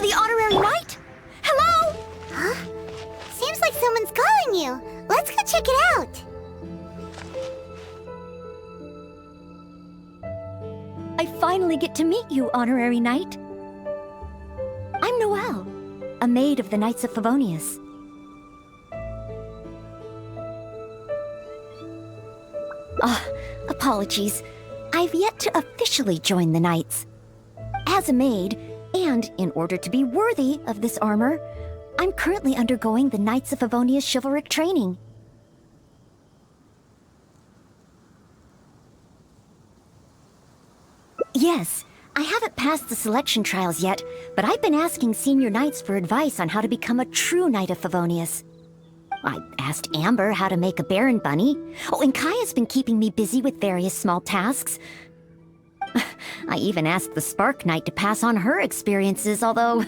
The honorary knight? Hello? Huh? Seems like someone's calling you. Let's go check it out. I finally get to meet you, honorary knight. I'm Noelle, a maid of the Knights of Favinous. Apologies. I've yet to officially join the Knights. As a maid, and in order to be worthy of this armor, I'm currently undergoing the Knights of Favinous chivalric training. Yes, I haven't passed the selection trials yet, but I've been asking senior knights for advice on how to become a true Knight of Favinous. I asked Amber how to make a Baron bunny. Oh, and Kaya's been keeping me busy with various small tasks. I even asked the Spark Knight to pass on her experiences, although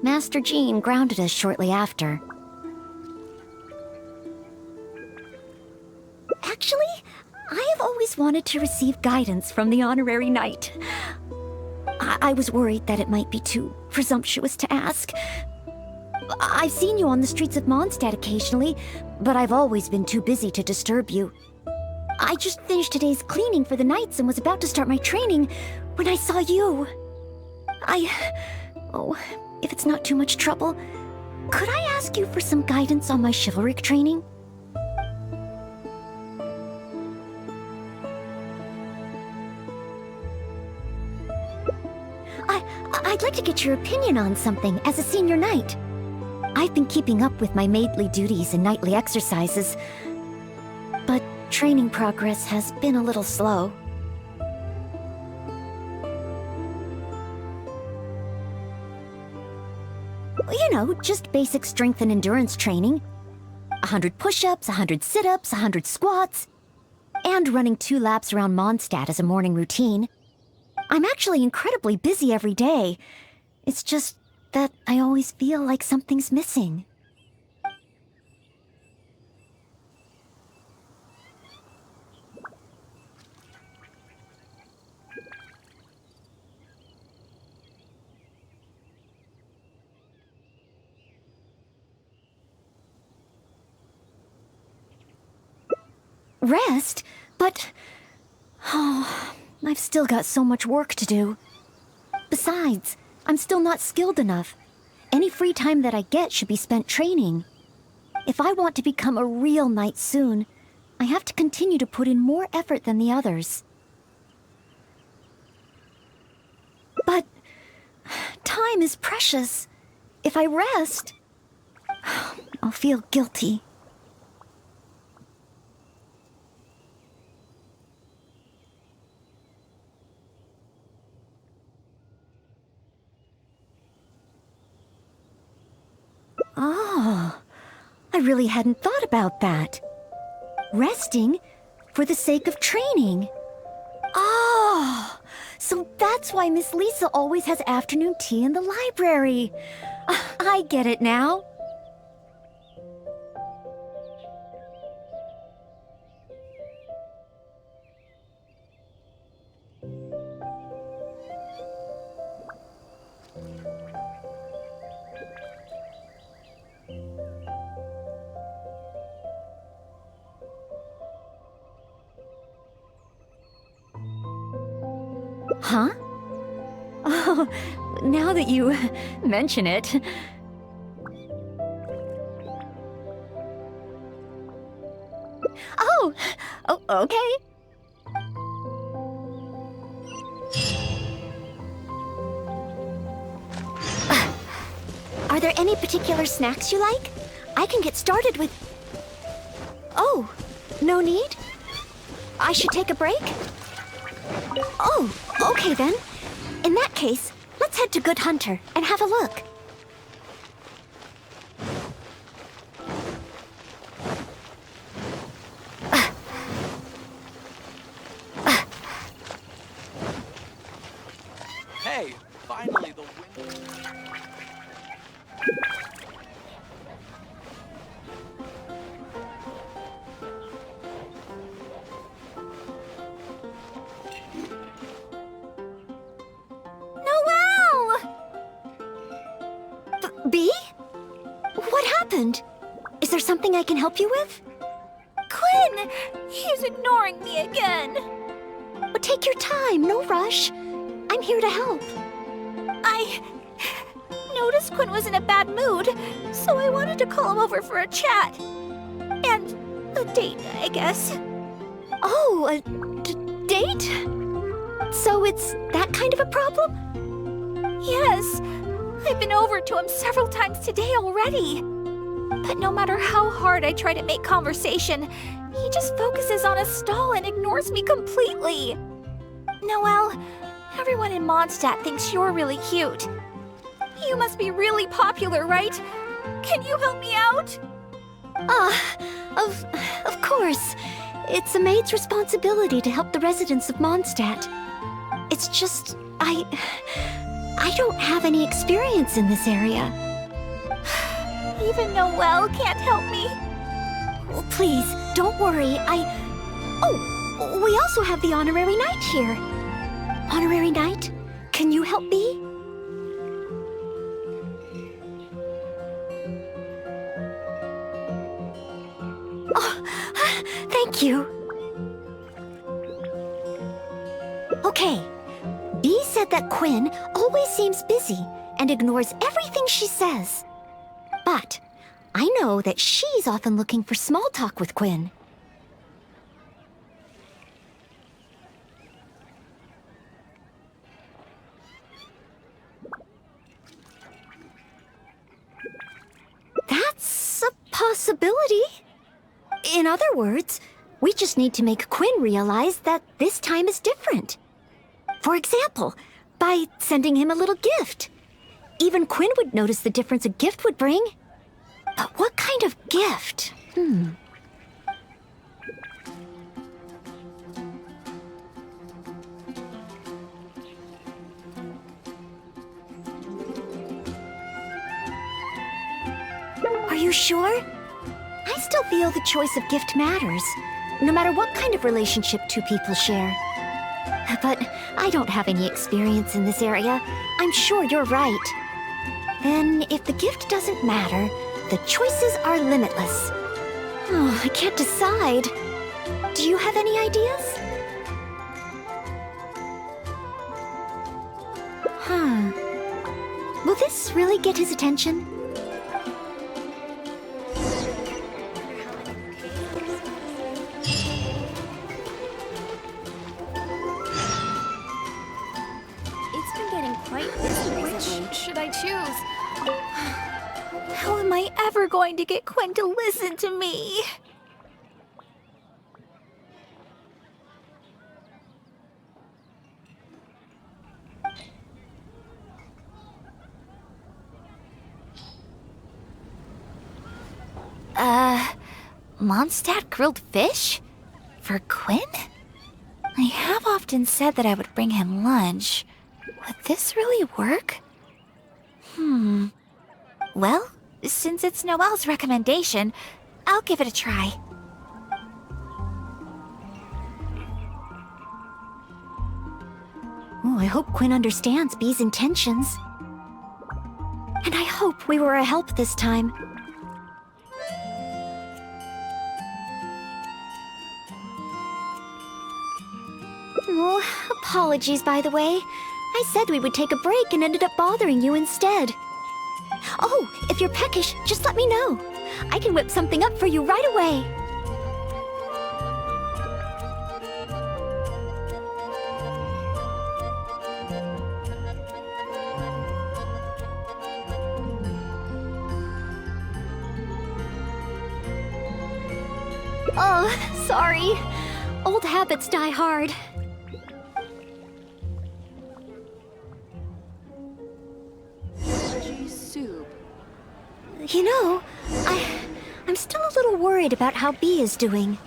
Master Jean grounded us shortly after. Actually, I have always wanted to receive guidance from the honorary knight. I was worried that it might be too presumptuous to ask. I've seen you on the streets of Mondstadt occasionally, but I've always been too busy to disturb you. I just finished today's cleaning for the Knights and was about to start my training when I saw you. Oh, if it's not too much trouble, could I ask you for some guidance on my chivalric training? I'd like to get your opinion on something as a senior knight. I've been keeping up with my maidly duties and nightly exercises, but training progress has been a little slow. You know, just basic strength and endurance training. 100 push-ups, 100 sit-ups, 100 squats, and running 2 laps around Mondstadt as a morning routine. I'm actually incredibly busy every day. It's just that I always feel like something's missing. Rest? But... oh, I've still got so much work to do. Besides, I'm still not skilled enough. Any free time that I get should be spent training. If I want to become a real knight soon, I have to continue to put in more effort than the others. But time is precious. If I rest, I'll feel guilty. Oh, I really hadn't thought about that. Resting for the sake of training. Oh, so that's why Miss Lisa always has afternoon tea in the library. I get it now. Huh? Oh, now that you mention it. Oh, okay. Are there any particular snacks you like? I can get started with... Oh, no need? I should take a break? Oh, okay then. In that case, let's head to Good Hunter and have a look. Hey, finally the wind. happened? Is there something I can help you with? Quinn! He's ignoring me again. Well, take your time, no rush. I'm here to help. I noticed Quinn was in a bad mood, so I wanted to call him over for a chat. And a date, I guess. Oh, a date? So it's that kind of a problem? Yes. I've been over to him several times today already. But no matter how hard I try to make conversation, he just focuses on a stall and ignores me completely. Noelle, everyone in Mondstadt thinks you're really cute. You must be really popular, right? Can you help me out? Of course. It's a maid's responsibility to help the residents of Mondstadt. It's just, I don't have any experience in this area. Even Noelle can't help me. Oh, please, don't worry. Oh, we also have the Honorary Knight here. Honorary Knight, can you help me? Oh, thank you. Okay. Bee said that Quinn always seems busy and ignores everything she says. But I know that she's often looking for small talk with Quinn. That's a possibility. In other words, we just need to make Quinn realize that this time is different. For example, by sending him a little gift. Even Quinn would notice the difference a gift would bring. But what kind of gift? Are you sure? I still feel the choice of gift matters, no matter what kind of relationship two people share. But I don't have any experience in this area. I'm sure you're right. Then, if the gift doesn't matter, the choices are limitless. Oh, I can't decide. Do you have any ideas? Will this really get his attention? It's been getting quite busy recently. Which should I choose? How am I ever going to get Quinn to listen to me? Mondstadt grilled fish? For Quinn? I have often said that I would bring him lunch. Would this really work? Well, since it's Noelle's recommendation, I'll give it a try. Oh, I hope Quinn understands Bee's intentions. And I hope we were a help this time. Oh, apologies, by the way. I said we would take a break and ended up bothering you instead. Oh, if you're peckish, just let me know. I can whip something up for you right away. Oh, sorry. Old habits die hard. Soup. You know, I'm still a little worried about how Bee is doing.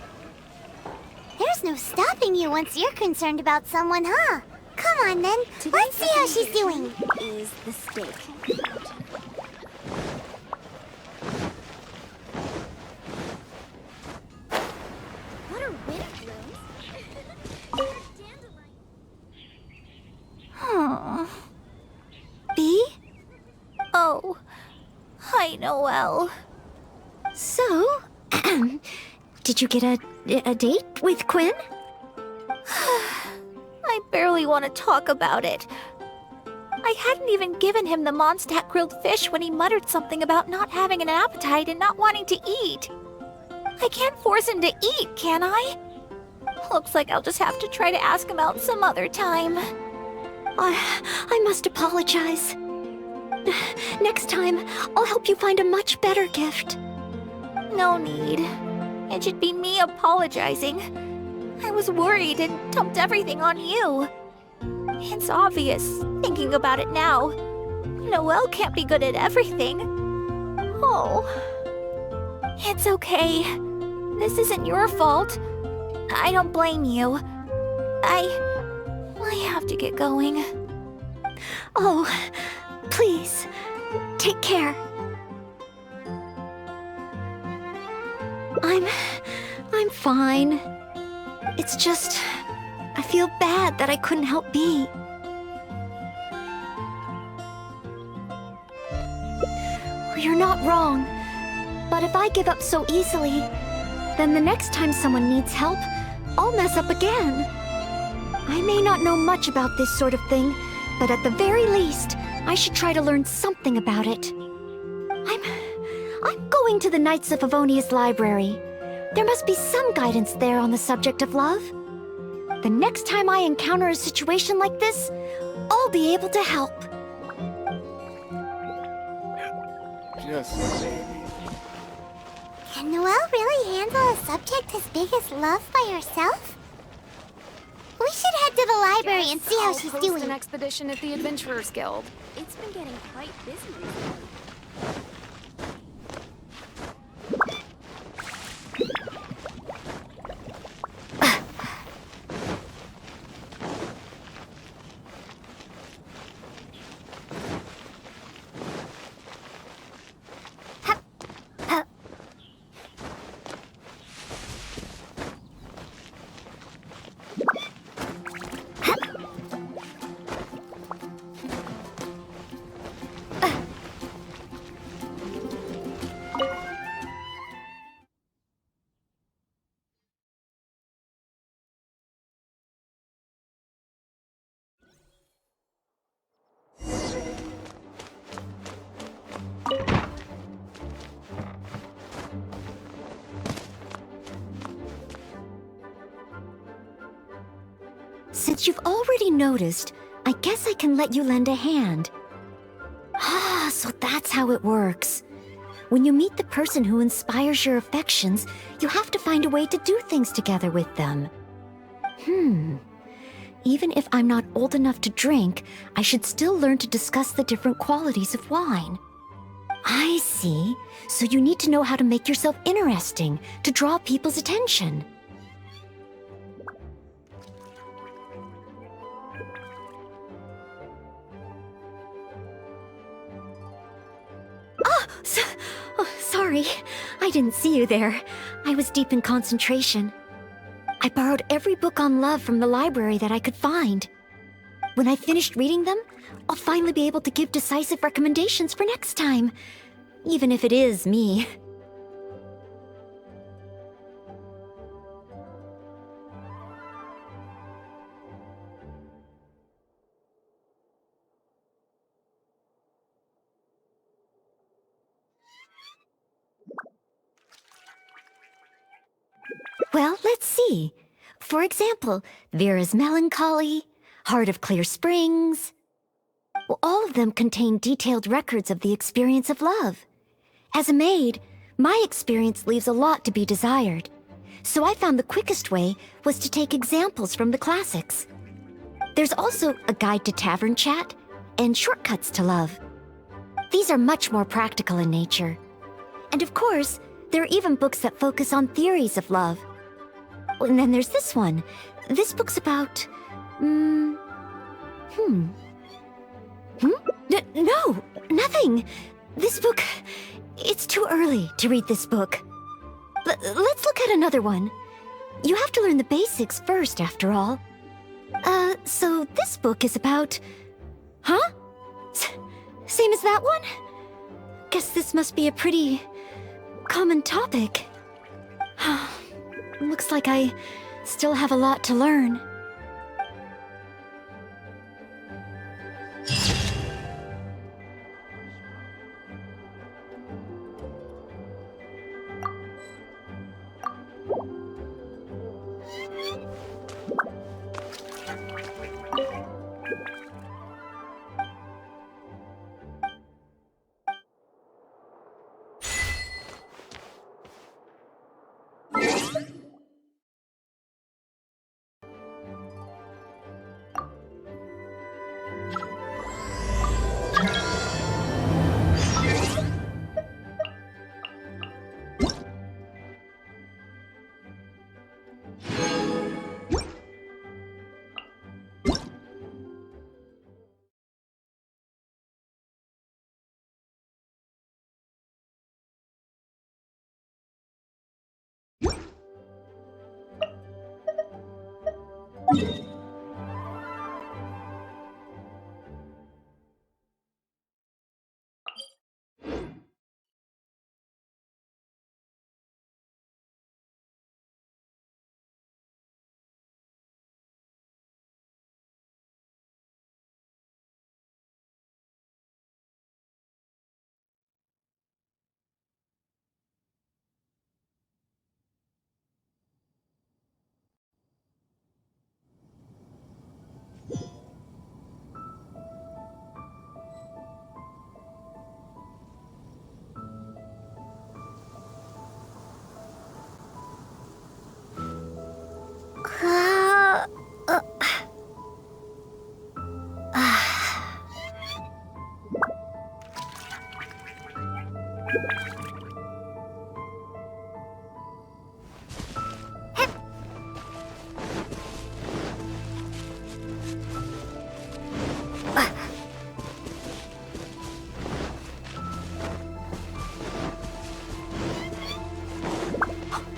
There's no stopping you once you're concerned about someone, huh? Come on then, let's see how she's doing. Is the steak. What are wind blooms? Bee? Oh, hi, Noelle. So, did you get a date with Quinn? I barely want to talk about it. I hadn't even given him the Mondstadt grilled fish when he muttered something about not having an appetite and not wanting to eat. I can't force him to eat, can I? Looks like I'll just have to try to ask him out some other time. I must apologize. Next time, I'll help you find a much better gift. No need. It should be me apologizing. I was worried and dumped everything on you. It's obvious, thinking about it now. Noelle can't be good at everything. Oh. It's okay. This isn't your fault. I don't blame you. I have to get going. Oh, please, take care. I'm fine. It's just, I feel bad that I couldn't help be. You're not wrong. But if I give up so easily, then the next time someone needs help, I'll mess up again. I may not know much about this sort of thing, but at the very least, I should try to learn something about it. I'm going to the Knights of Favinous library. There must be some guidance there on the subject of love. The next time I encounter a situation like this, I'll be able to help. Just maybe. Can Noelle really handle a subject as big as love by herself? We should head to the library and see how she's I'll doing. host an expedition at the Adventurers Guild. It's been getting quite busy recently. Since you've already noticed, I guess I can let you lend a hand. Ah, so that's how it works. When you meet the person who inspires your affections, you have to find a way to do things together with them. Even if I'm not old enough to drink, I should still learn to discuss the different qualities of wine. I see. So you need to know how to make yourself interesting, to draw people's attention. Sorry, I didn't see you there. I was deep in concentration. I borrowed every book on love from the library that I could find. When I finished reading them, I'll finally be able to give decisive recommendations for next time. Even if it is me. Well, let's see. For example, Vera's Melancholy, Heart of Clear Springs. Well, all of them contain detailed records of the experience of love. As a maid, my experience leaves a lot to be desired. So I found the quickest way was to take examples from the classics. There's also a guide to tavern chat and shortcuts to love. These are much more practical in nature. And of course, there are even books that focus on theories of love. And then there's this one. This book's about... No, nothing. This book... It's too early to read this book. Let's look at another one. You have to learn the basics first, after all. So this book is about... Huh? Same as that one? Guess this must be a pretty... common topic. Looks like I still have a lot to learn.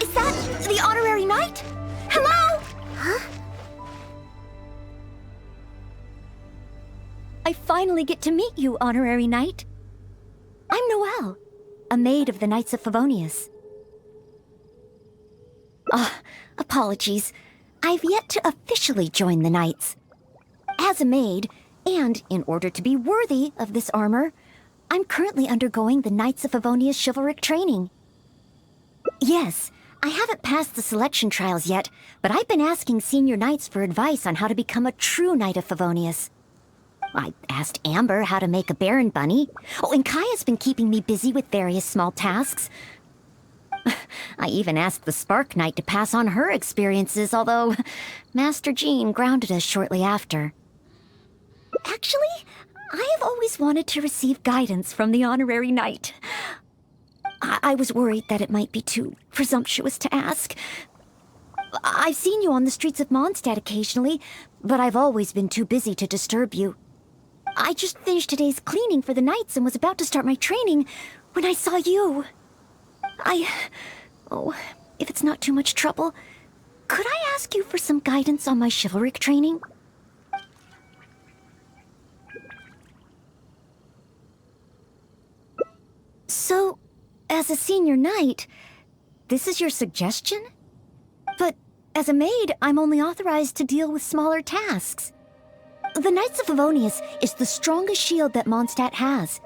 Is that the honorary knight? Hello? Huh? I finally get to meet you, honorary knight. I'm Noelle, a maid of the Knights of Favinous. Apologies. I've yet to officially join the Knights. As a maid, and in order to be worthy of this armor, I'm currently undergoing the Knights of Favinous chivalric training. Yes, I haven't passed the selection trials yet, but I've been asking senior knights for advice on how to become a true Knight of Favinous. I asked Amber how to make a Baron bunny. Oh, and Kaya's been keeping me busy with various small tasks. I even asked the Spark Knight to pass on her experiences, although Master Jean grounded us shortly after. Actually, I have always wanted to receive guidance from the honorary knight. I was worried that it might be too presumptuous to ask. I've seen you on the streets of Mondstadt occasionally, but I've always been too busy to disturb you. I just finished today's cleaning for the Knights and was about to start my training when I saw you. Oh, if it's not too much trouble, could I ask you for some guidance on my chivalric training? So, as a senior knight, this is your suggestion? But as a maid, I'm only authorized to deal with smaller tasks. The Knights of Favinous is the strongest shield that Mondstadt has.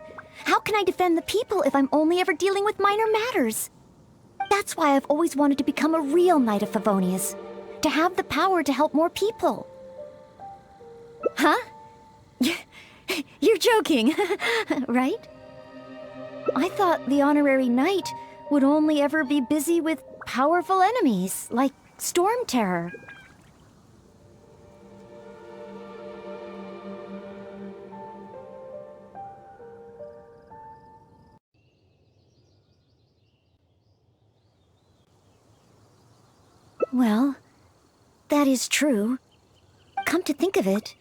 How can I defend the people if I'm only ever dealing with minor matters? That's why I've always wanted to become a real Knight of Favinous, to have the power to help more people. Huh? You're joking, right? I thought the honorary knight would only ever be busy with powerful enemies, like Storm Terror. Well, that is true. Come to think of it,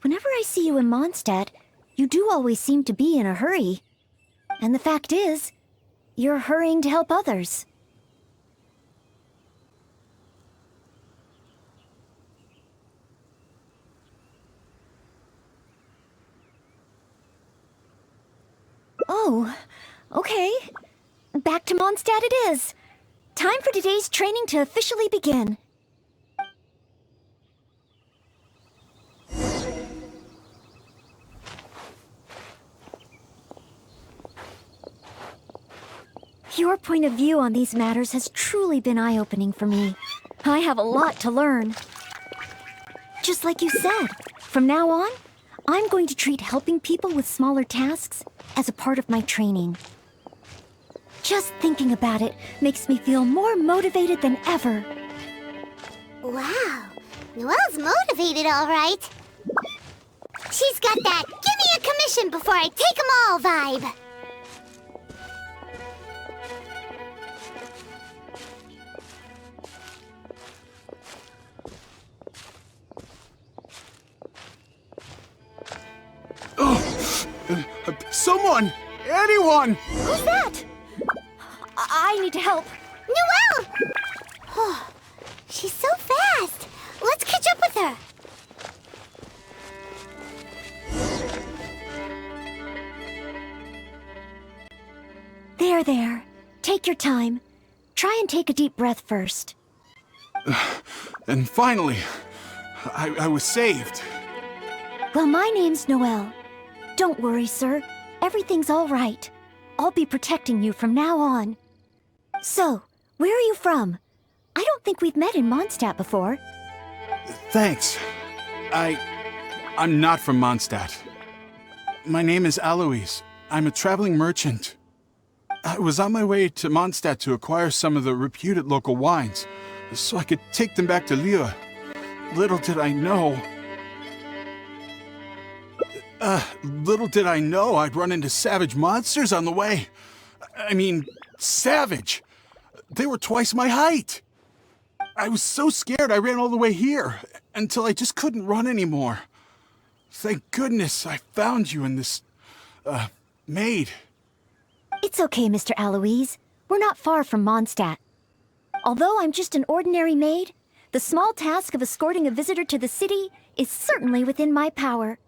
whenever I see you in Mondstadt, you do always seem to be in a hurry. And the fact is, you're hurrying to help others. Oh, okay. back to Mondstadt it is. Time for today's training to officially begin. Your point of view on these matters has truly been eye-opening for me. I have a lot to learn. Just like you said, from now on, I'm going to treat helping people with smaller tasks as a part of my training. Just thinking about it makes me feel more motivated than ever. Wow, Noelle's motivated, all right. She's got that "give me a commission before I take 'em all" vibe. Someone! Anyone! Who's that? I need to help. Noelle! Oh, she's so fast. Let's catch up with her. There. Take your time. Try and take a deep breath first. And finally, I was saved. Well, my name's Noelle. Don't worry, sir. Everything's all right. I'll be protecting you from now on. So, where are you from? I don't think we've met in Mondstadt before. Thanks. I'm not from Mondstadt. My name is Alois. I'm a traveling merchant. I was on my way to Mondstadt to acquire some of the reputed local wines, so I could take them back to Lille. Little did I know I'd run into savage monsters on the way. I mean, savage. They were twice my height. I was so scared I ran all the way here, until I just couldn't run anymore. Thank goodness I found you in this, maid. It's okay, Mr. Alois. We're not far from Mondstadt. Although I'm just an ordinary maid, the small task of escorting a visitor to the city is certainly within my power.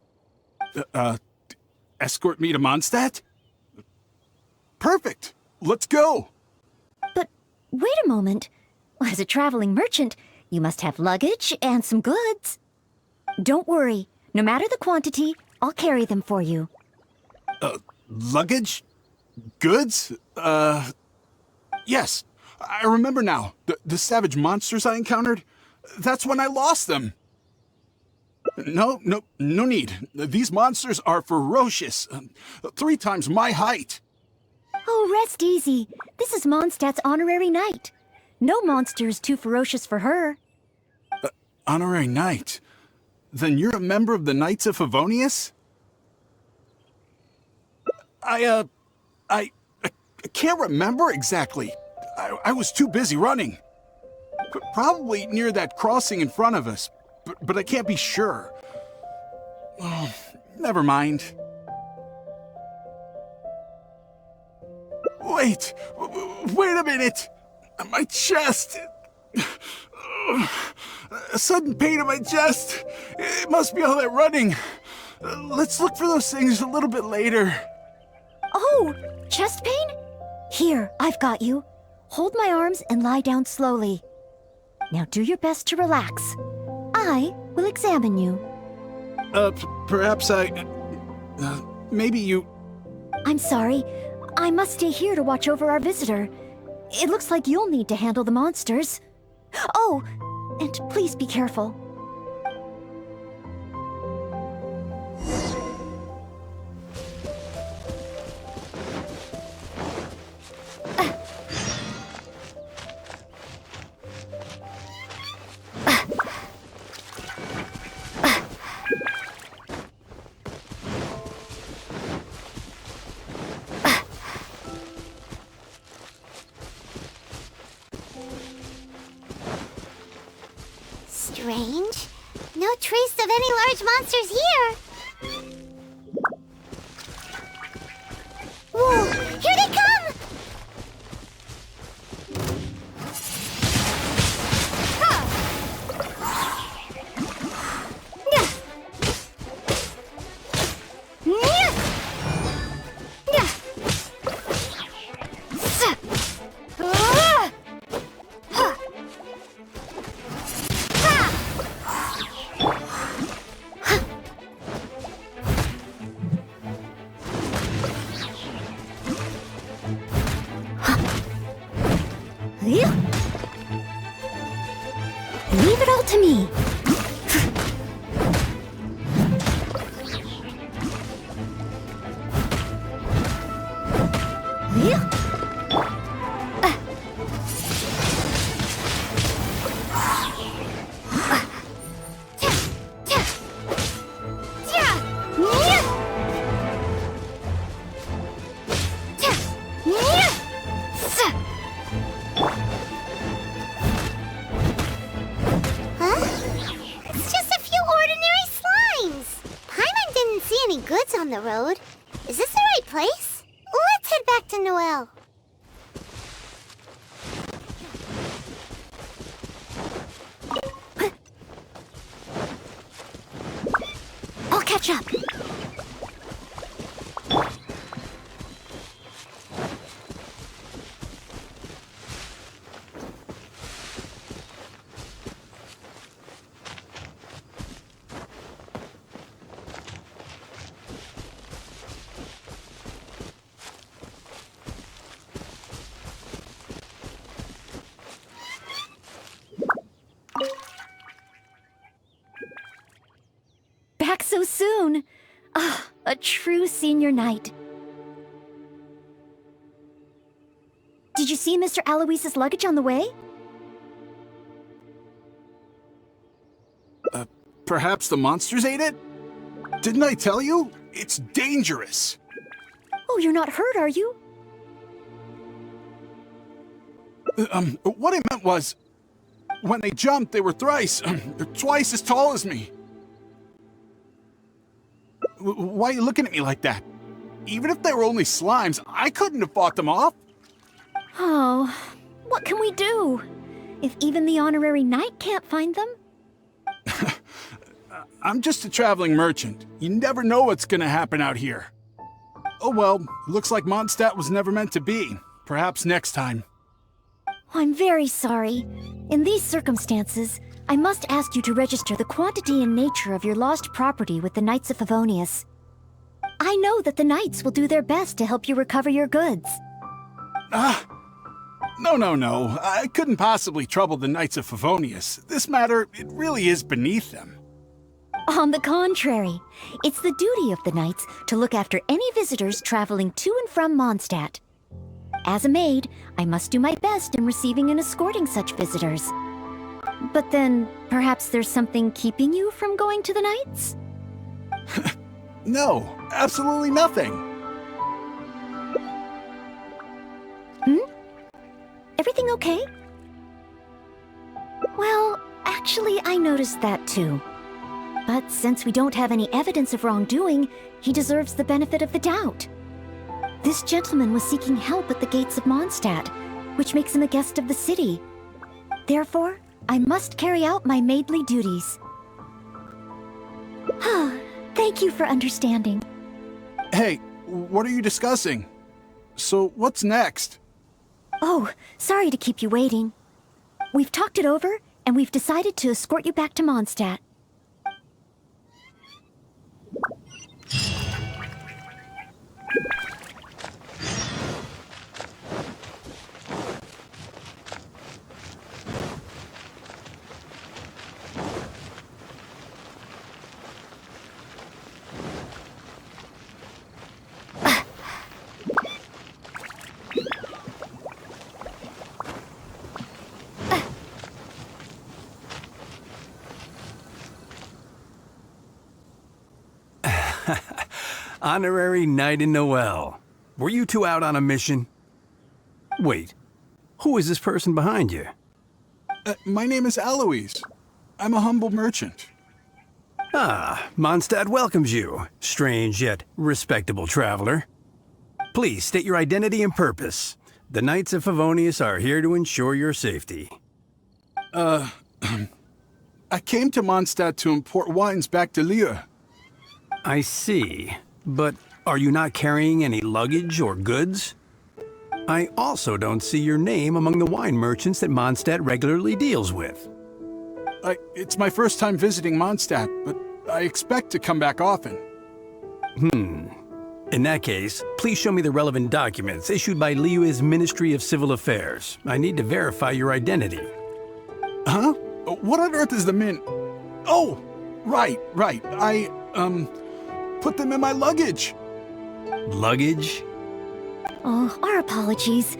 Escort me to Mondstadt? Perfect! Let's go! But wait a moment. As a traveling merchant, you must have luggage and some goods. Don't worry. No matter the quantity, I'll carry them for you. Luggage? Goods? Yes. I remember now. The savage monsters I encountered? That's when I lost them. No need. These monsters are ferocious. 3 times my height. Oh, rest easy. This is Mondstadt's honorary knight. No monster is too ferocious for her. Honorary knight? Then you're a member of the Knights of Favinous? I can't remember exactly. I was too busy running. Probably near that crossing in front of us, but I can't be sure. Oh, never mind. Wait a minute! My chest! A sudden pain in my chest! It must be all that running. Let's look for those things a little bit later. Oh, chest pain? Here, I've got you. Hold my arms and lie down slowly. Now do your best to relax. I will examine you. Perhaps maybe you... I'm sorry. I must stay here to watch over our visitor. It looks like you'll need to handle the monsters. Oh, and please be careful. Strange. No trace of any large monsters here. Whoa, here they come! Leave it all to me. It's just a few ordinary slimes. Paimon didn't see any goods on the road. Is this the right place? Let's head back to Noelle. I'll catch up. Back so soon. Ah, a true senior knight. Did you see Mr. Aloysius' luggage on the way? Perhaps the monsters ate it? Didn't I tell you? It's dangerous. Oh, you're not hurt, are you? What I meant was, when they jumped, they were twice as tall as me. Why are you looking at me like that? Even if they were only slimes, I couldn't have fought them off. Oh, what can we do? If even the honorary knight can't find them? I'm just a traveling merchant. You never know what's gonna happen out here. Oh well, looks like Mondstadt was never meant to be. Perhaps next time. I'm very sorry. In these circumstances, I must ask you to register the quantity and nature of your lost property with the Knights of Favinous. I know that the Knights will do their best to help you recover your goods. No. I couldn't possibly trouble the Knights of Favinous. This matter, it really is beneath them. On the contrary, it's the duty of the Knights to look after any visitors traveling to and from Mondstadt. As a maid, I must do my best in receiving and escorting such visitors. But then, perhaps there's something keeping you from going to the Knights? No, absolutely nothing. Everything okay? Well, actually, I noticed that too. But since we don't have any evidence of wrongdoing, he deserves the benefit of the doubt. This gentleman was seeking help at the gates of Mondstadt, which makes him a guest of the city. Therefore, I must carry out my maidly duties. Thank you for understanding. Hey, what are you discussing? So, what's next? Oh, sorry to keep you waiting. We've talked it over, and we've decided to escort you back to Mondstadt. Honorary Knight in Noelle. Were you two out on a mission? Wait, who is this person behind you? My name is Aloys. I'm a humble merchant. Ah, Mondstadt welcomes you, strange yet respectable traveler. Please state your identity and purpose. The Knights of Favinous are here to ensure your safety. I came to Mondstadt to import wines back to Lieu. I see. But are you not carrying any luggage or goods? I also don't see your name among the wine merchants that Mondstadt regularly deals with. It's my first time visiting Mondstadt, but I expect to come back often. In that case, please show me the relevant documents issued by Liyue's Ministry of Civil Affairs. I need to verify your identity. Huh? What on earth is the min... Oh! Right. I, put them in my luggage. Luggage? Oh, our apologies.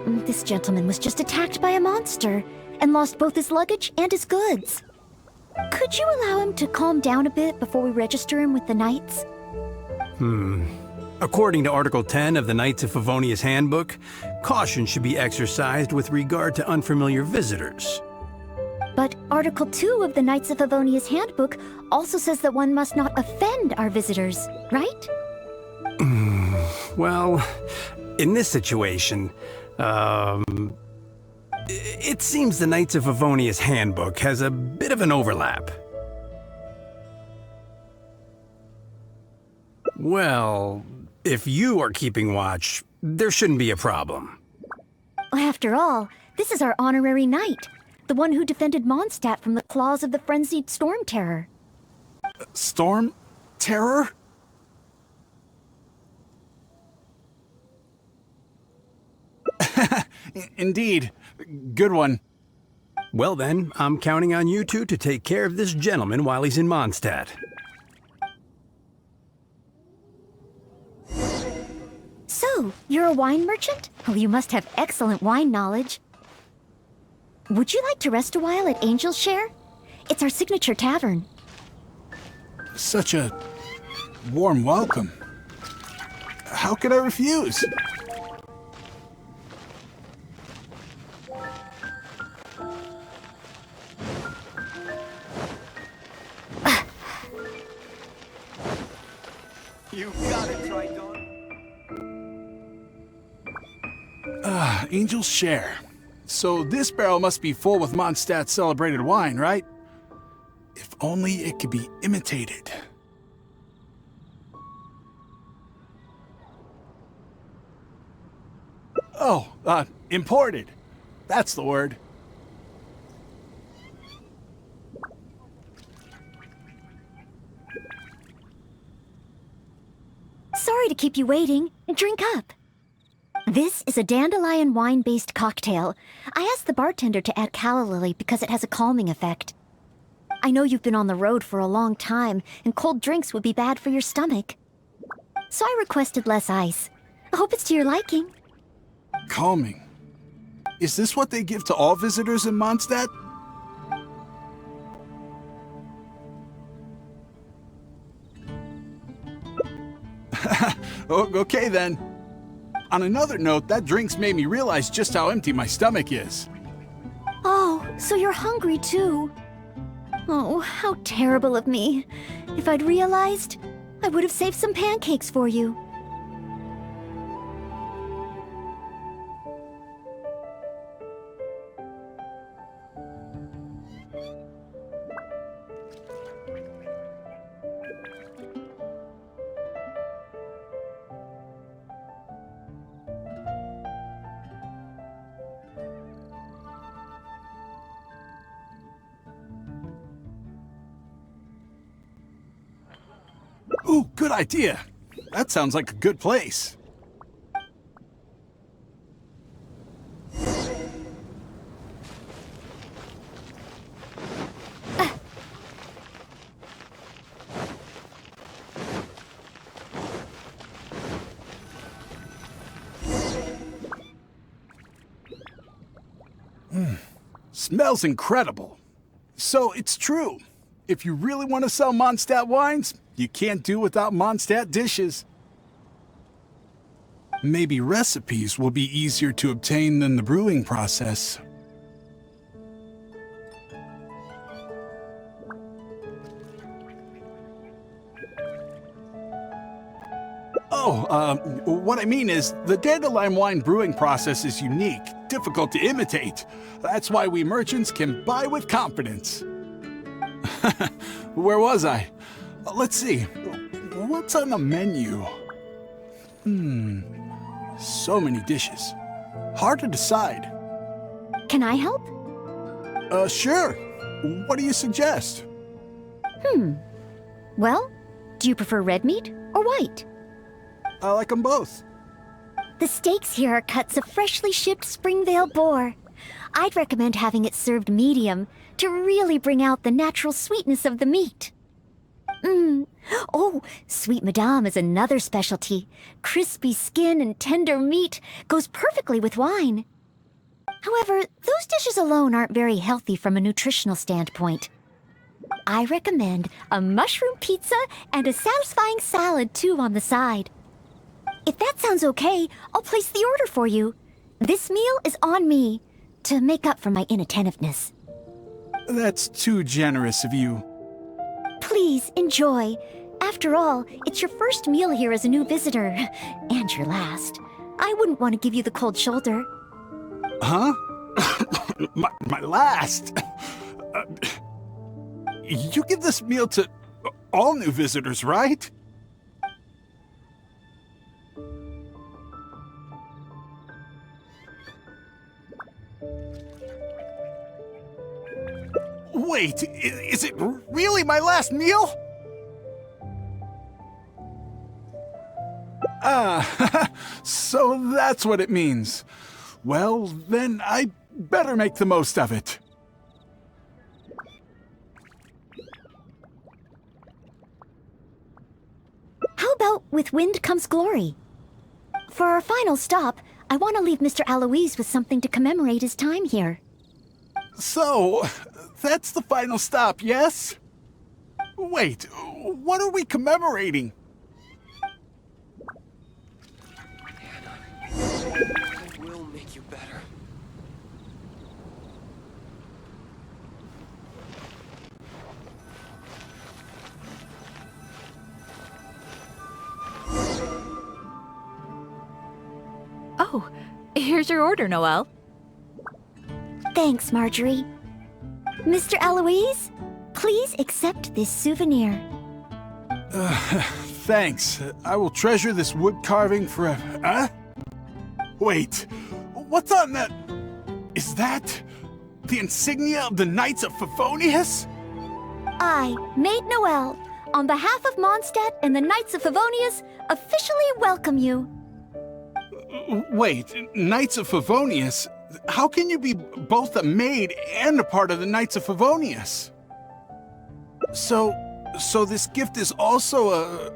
This gentleman was just attacked by a monster and lost both his luggage and his goods. Could you allow him to calm down a bit before we register him with the Knights? According to Article 10 of the Knights of Favonious Handbook, caution should be exercised with regard to unfamiliar visitors. But Article 2 of the Knights of Favonious Handbook also says that one must not offend our visitors, right? Well, in this situation, it seems the Knights of Favonious Handbook has a bit of an overlap. Well, if you are keeping watch, there shouldn't be a problem. After all, this is our honorary knight, the one who defended Mondstadt from the claws of the frenzied Storm Terror. Storm? Terror? Indeed. Good one. Well then, I'm counting on you two to take care of this gentleman while he's in Mondstadt. So, you're a wine merchant? Oh, you must have excellent wine knowledge. Would you like to rest a while at Angel's Share? It's our signature tavern. Such a warm welcome. How could I refuse? You got it, Triton. Angel's Share. So this barrel must be full with Mondstadt's celebrated wine, right? If only it could be imitated. Oh, imported. That's the word. Sorry to keep you waiting. Drink up. This is a dandelion wine-based cocktail. I asked the bartender to add calla lily because it has a calming effect. I know you've been on the road for a long time, and cold drinks would be bad for your stomach. So I requested less ice. I hope it's to your liking. Calming. Is this what they give to all visitors in Mondstadt? Okay then. On another note, that drink's made me realize just how empty my stomach is. Oh, so you're hungry too. Oh, how terrible of me. If I'd realized, I would have saved some pancakes for you. Ooh, good idea. That sounds like a good place. Smells incredible. So it's true. If you really want to sell Mondstadt wines, you can't do without Mondstadt dishes. Maybe recipes will be easier to obtain than the brewing process. What I mean is, the dandelion wine brewing process is unique, difficult to imitate. That's why we merchants can buy with confidence. Where was I? Let's see. What's on the menu? So many dishes. Hard to decide. Can I help? Sure. What do you suggest? Well, do you prefer red meat or white? I like them both. The steaks here are cuts of freshly shipped Springvale boar. I'd recommend having it served medium to really bring out the natural sweetness of the meat. Oh, Sweet Madame is another specialty. Crispy skin and tender meat goes perfectly with wine. However, those dishes alone aren't very healthy from a nutritional standpoint. I recommend a mushroom pizza and a satisfying salad too on the side. If that sounds okay, I'll place the order for you. This meal is on me, to make up for my inattentiveness. That's too generous of you. Please, enjoy. After all, it's your first meal here as a new visitor, and your last. I wouldn't want to give you the cold shoulder. Huh? my last? You give this meal to all new visitors, right? Wait, is it really my last meal? So that's what it means. Well, then I better make the most of it. How about with wind comes glory? For our final stop, I want to leave Mr. Aloise with something to commemorate his time here. So, that's the final stop, yes? Wait, what are we commemorating? I will make you better. Oh, here's your order, Noelle. Thanks, Marjorie. Mr. Aloise, please accept this souvenir. Thanks. I will treasure this wood carving forever. Huh? Wait, what's on that? Is that the insignia of the Knights of Favinous? I, Maid Noelle, on behalf of Mondstadt and the Knights of Favinous, officially welcome you. Wait, Knights of Favinous? How can you be both a maid and a part of the Knights of Favinous? So this gift is also a...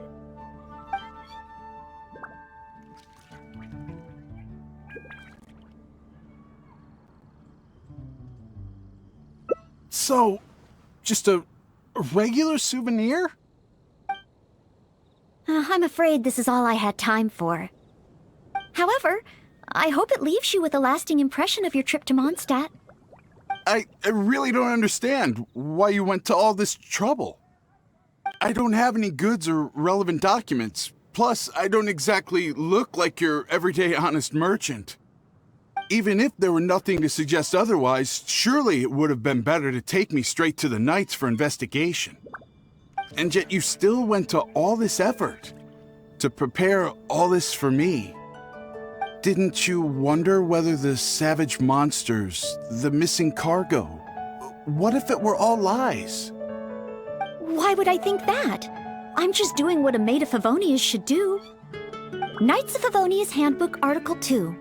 So, just a regular souvenir? I'm afraid this is all I had time for. However, I hope it leaves you with a lasting impression of your trip to Mondstadt. I really don't understand why you went to all this trouble. I don't have any goods or relevant documents. Plus, I don't exactly look like your everyday honest merchant. Even if there were nothing to suggest otherwise, surely it would have been better to take me straight to the Knights for investigation. And yet you still went to all this effort to prepare all this for me. Didn't you wonder whether the savage monsters, the missing cargo, what if it were all lies? Why would I think that? I'm just doing what a Maid of Favonius should do. Knights of Favonius Handbook Article 2.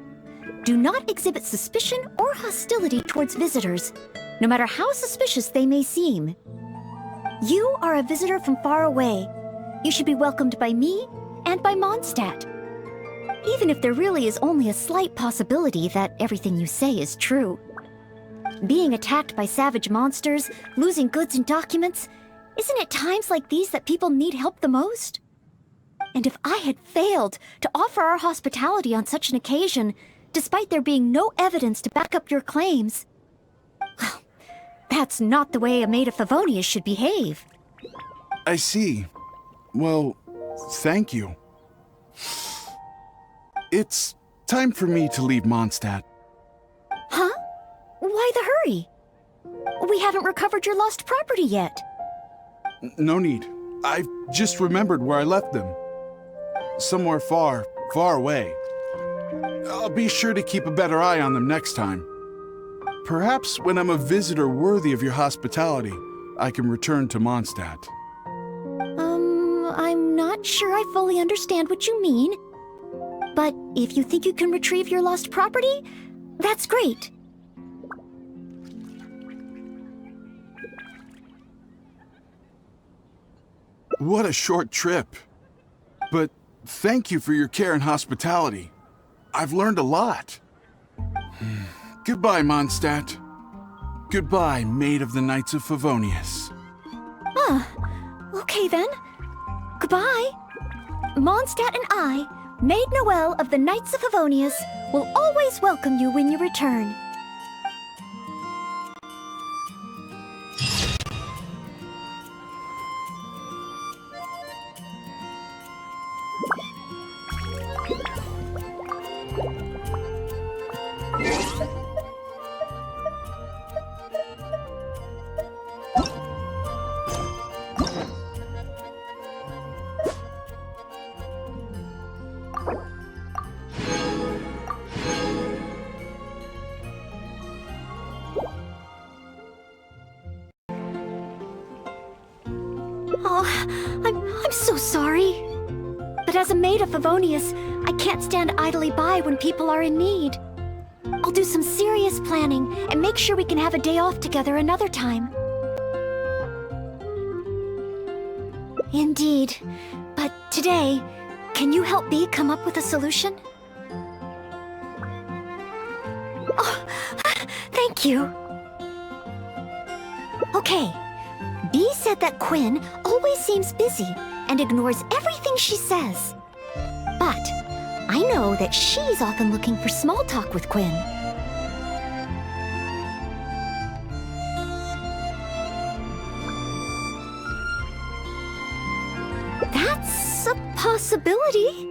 Do not exhibit suspicion or hostility towards visitors, no matter how suspicious they may seem. You are a visitor from far away. You should be welcomed by me and by Mondstadt. Even if there really is only a slight possibility that everything you say is true. Being attacked by savage monsters, losing goods and documents, isn't it times like these that people need help the most? And if I had failed to offer our hospitality on such an occasion, despite there being no evidence to back up your claims, well, that's not the way a Maid of Favonius should behave. I see. Well, thank you. It's time for me to leave Mondstadt. Huh? Why the hurry? We haven't recovered your lost property yet. No need. I've just remembered where I left them. Somewhere far, far away. I'll be sure to keep a better eye on them next time. Perhaps when I'm a visitor worthy of your hospitality, I can return to Mondstadt. I'm not sure I fully understand what you mean. But if you think you can retrieve your lost property, that's great. What a short trip. But thank you for your care and hospitality. I've learned a lot. Goodbye, Mondstadt. Goodbye, Maid of the Knights of Favonius. Okay then. Goodbye. Mondstadt and I, Maid Noelle of the Knights of Favonius, will always welcome you when you return. Oh, I'm so sorry. But as a maid of Favonius, I can't stand idly by when people are in need. I'll do some serious planning and make sure we can have a day off together another time. Indeed. But today, can you help Bee come up with a solution? Oh, thank you. Okay. Bee said that Quinn always seems busy and ignores everything she says. But I know that she's often looking for small talk with Quinn. That's a possibility.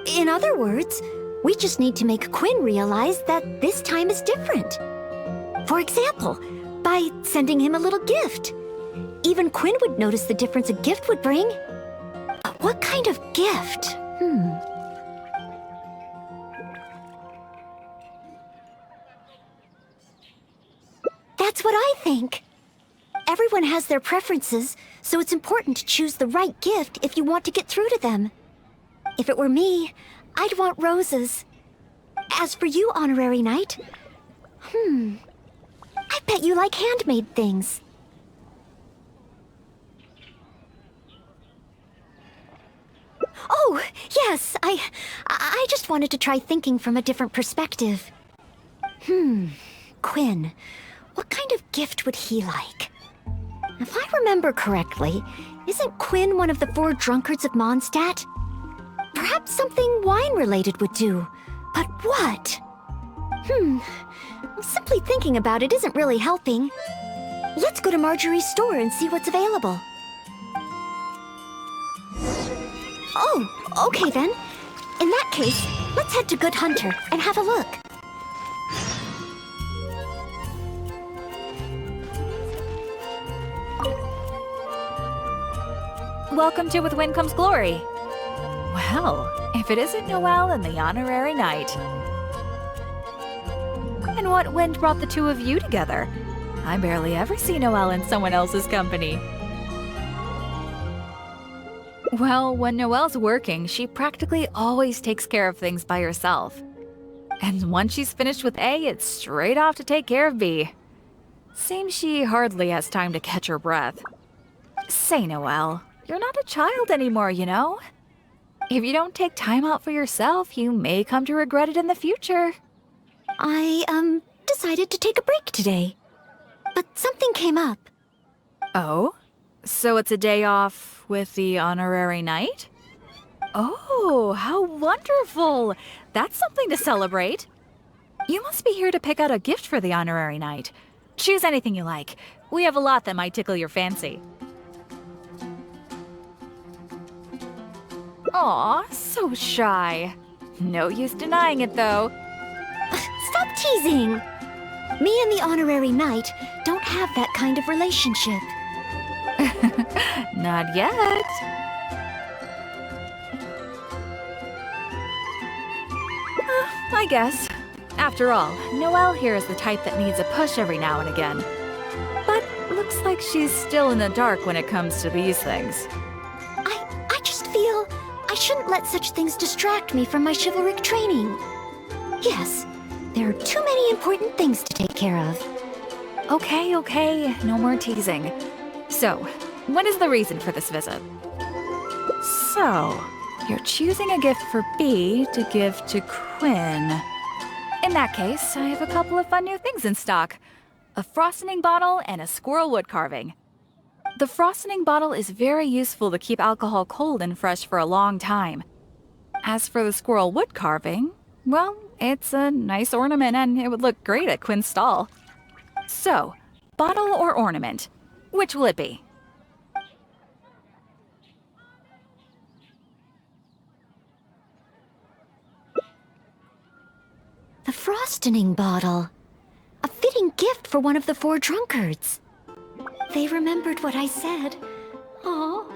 In other words, we just need to make Quinn realize that this time is different. For example, by sending him a little gift. Even Quinn would notice the difference a gift would bring. But what kind of gift? That's what I think. Everyone has their preferences, so it's important to choose the right gift if you want to get through to them. If it were me, I'd want roses. As for you, Honorary Knight, I bet you like handmade things. Oh, yes, I just wanted to try thinking from a different perspective. Quinn, what kind of gift would he like? If I remember correctly, isn't Quinn one of the 4 drunkards of Mondstadt? Perhaps something wine-related would do. But what? Simply thinking about it isn't really helping. Let's go to Marjorie's store and see what's available. Oh, okay then. In that case, let's head to Good Hunter and have a look. Welcome to With Wind Comes Glory. Well, if it isn't Noelle and the Honorary Knight. And what wind brought the two of you together? I barely ever see Noelle in someone else's company. Well, when Noelle's working, she practically always takes care of things by herself. And once she's finished with A, it's straight off to take care of B. Seems she hardly has time to catch her breath. Say, Noelle, you're not a child anymore, you know? If you don't take time out for yourself, you may come to regret it in the future. I, decided to take a break today. But something came up. Oh? So it's a day off with the Honorary Knight? Oh, how wonderful! That's something to celebrate. You must be here to pick out a gift for the Honorary Knight. Choose anything you like. We have a lot that might tickle your fancy. Aw, so shy. No use denying it, though. Stop teasing! Me and the Honorary Knight don't have that kind of relationship. Not yet. I guess. After all, Noelle here is the type that needs a push every now and again. But looks like she's still in the dark when it comes to these things. I just feel I shouldn't let such things distract me from my chivalric training. Yes, there are too many important things to take care of. Okay, no more teasing. So, what is the reason for this visit? So, you're choosing a gift for B to give to Quinn. In that case, I have a couple of fun new things in stock. A frosting bottle and a squirrel wood carving. The frosting bottle is very useful to keep alcohol cold and fresh for a long time. As for the squirrel wood carving, well, it's a nice ornament and it would look great at Quinn's stall. So, bottle or ornament, which will it be? The frosting bottle. A fitting gift for one of the 4 drunkards. They remembered what I said. Aw.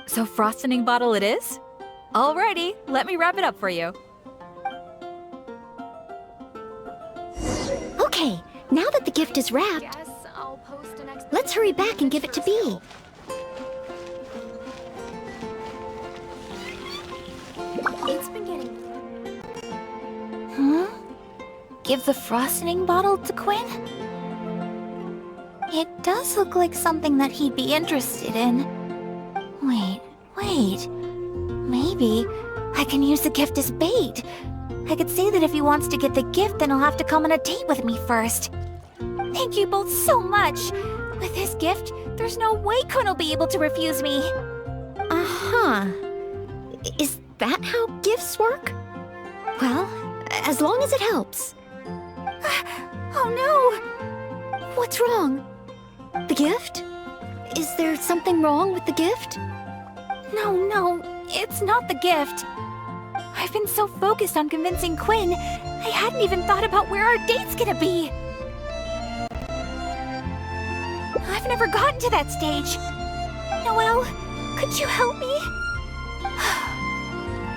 So frosting bottle it is? Alrighty, let me wrap it up for you. Okay, now that the gift is wrapped, Guess I'll post an explanation. let's hurry back and give it to B. It's been getting Give the frosting bottle to Quinn? It does look like something that he'd be interested in. Wait. Maybe I can use the gift as bait. I could say that if he wants to get the gift, then he'll have to come on a date with me first. Thank you both so much. With this gift, there's no way Quinn will be able to refuse me. Uh-huh. Is that how gifts work? Well, as long as it helps. Oh no! What's wrong? The gift? Is there something wrong with the gift? No, it's not the gift. I've been so focused on convincing Quinn, I hadn't even thought about where our date's gonna be. I've never gotten to that stage. Noelle, could you help me?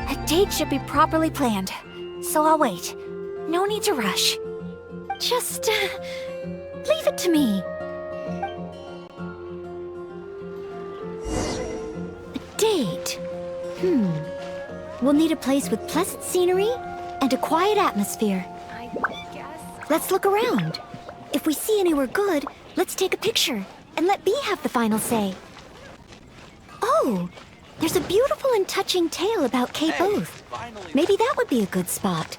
A date should be properly planned, so I'll wait. No need to rush. Just, leave it to me. A date. We'll need a place with pleasant scenery and a quiet atmosphere. I guess. Let's look around. If we see anywhere good, let's take a picture and let B have the final say. Oh, there's a beautiful and touching tale about Cape Oath. Maybe that would be a good spot.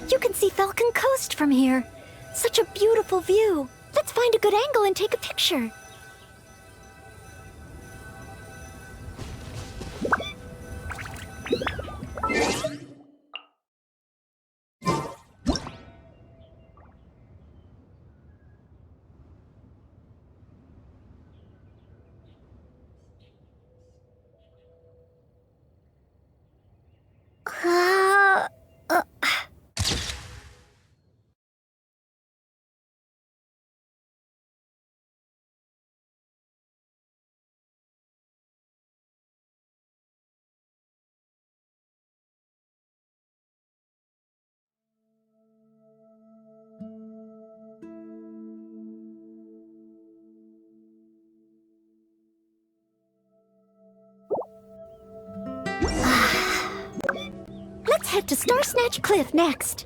You can see Falcon Coast from here. Such a beautiful view. Let's find a good angle and take a picture. head to Star Snatch Cliff next.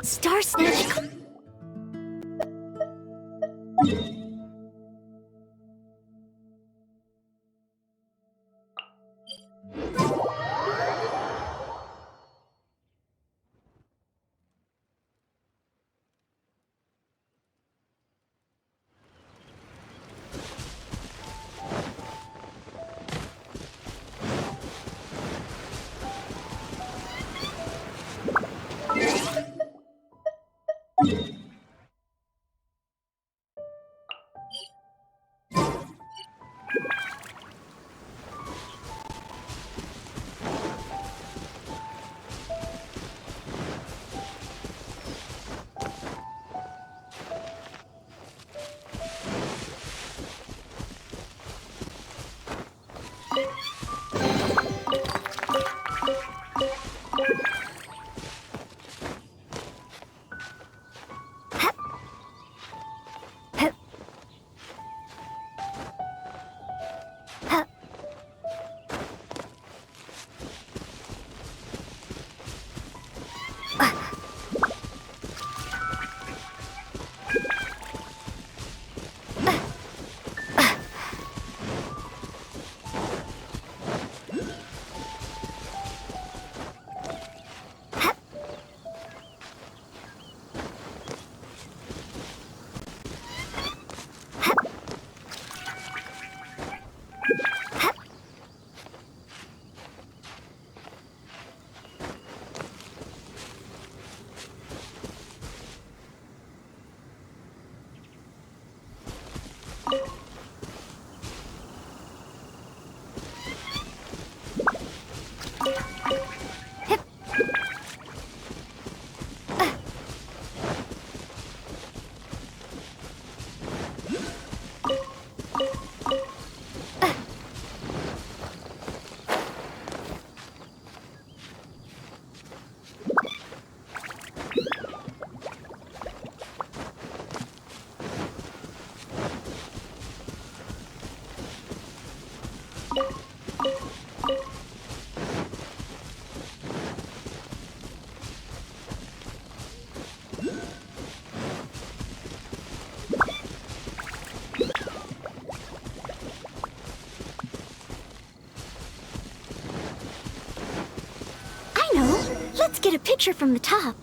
Star Snatch Cliff. Let's get a picture from the top.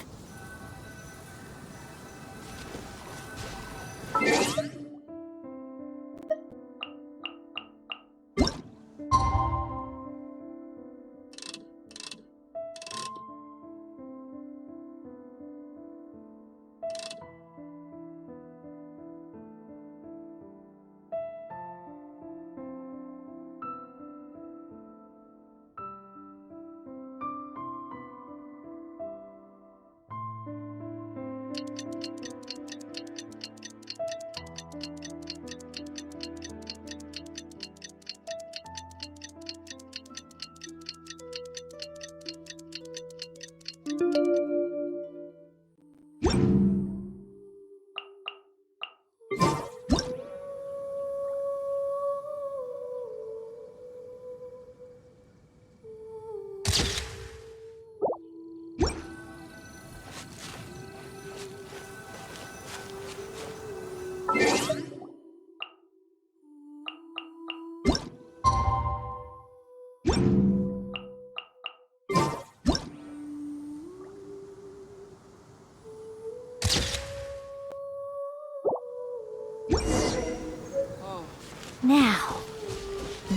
Now,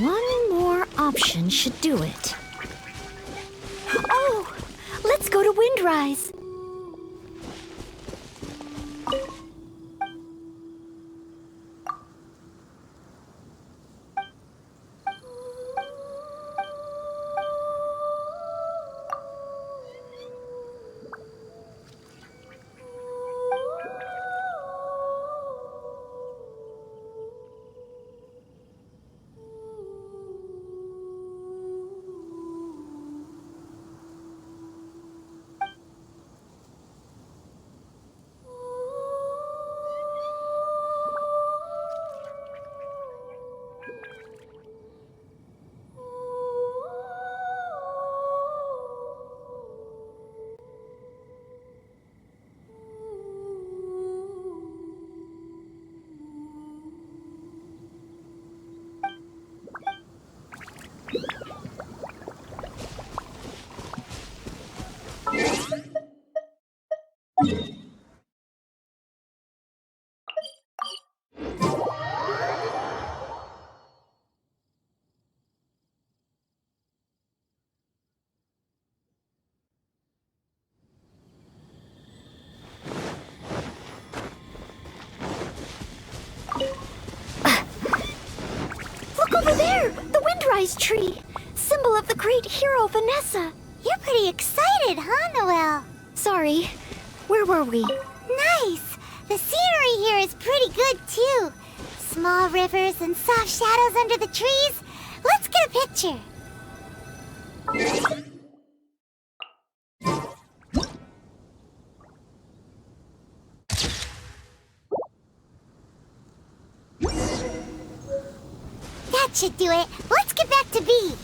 one more option should do it. Oh, let's go to Windrise. Look over there! The Windrise tree! Symbol of the great hero Vanessa! You're pretty excited, huh, Noelle? Sorry, where were we? Nice! The scenery here is pretty good, too. Small rivers and soft shadows under the trees. Let's get a picture. That should do it. Let's get back to B.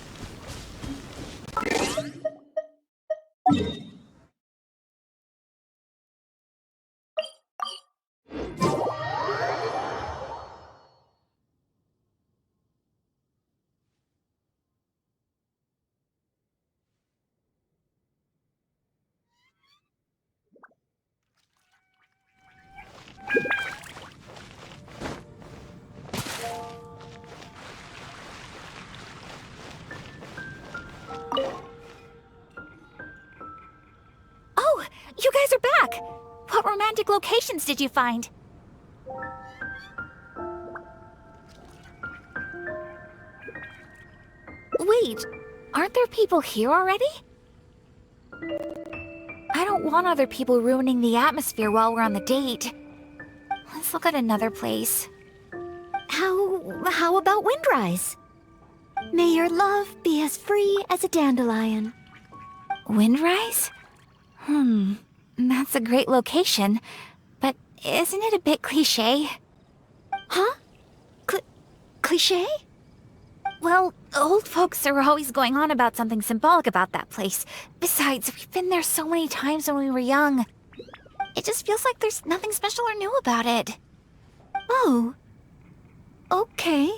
Oh, you guys are back! What romantic locations did you find? Wait, aren't there people here already? I don't want other people ruining the atmosphere while we're on the date. Let's look at another place. How about Windrise? May your love be as free as a dandelion. Windrise? That's a great location, but isn't it a bit cliché? Huh? Cliché? Well, old folks are always going on about something symbolic about that place. Besides, we've been there so many times when we were young. It just feels like there's nothing special or new about it. Oh. Okay.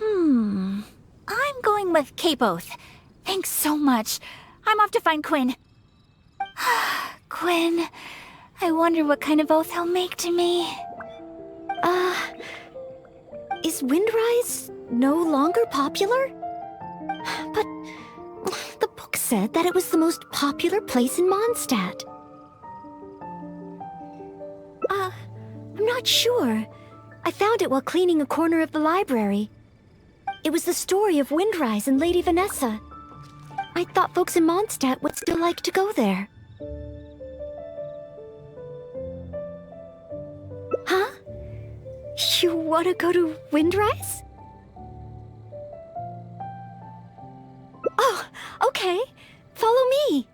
I'm going with K-Both. Thanks so much. I'm off to find Quinn. Quinn, I wonder what kind of oath he'll make to me. Is Windrise no longer popular? But the book said that it was the most popular place in Mondstadt. I'm not sure. I found it while cleaning a corner of the library. It was the story of Windrise and Lady Vanessa. I thought folks in Mondstadt would still like to go there. Huh? You want to go to Windrise? Oh, okay. Follow me.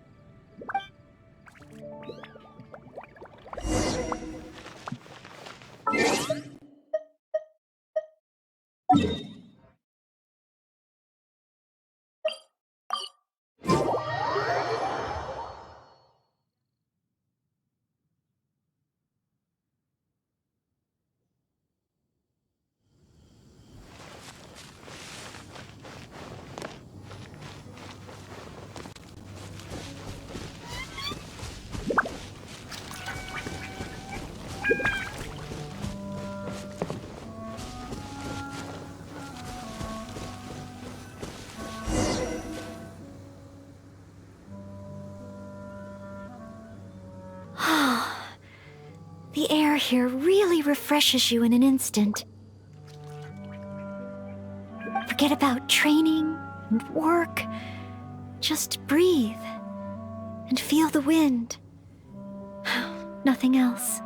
The air here really refreshes you in an instant. Forget about training and work. Just breathe and feel the wind. Nothing else.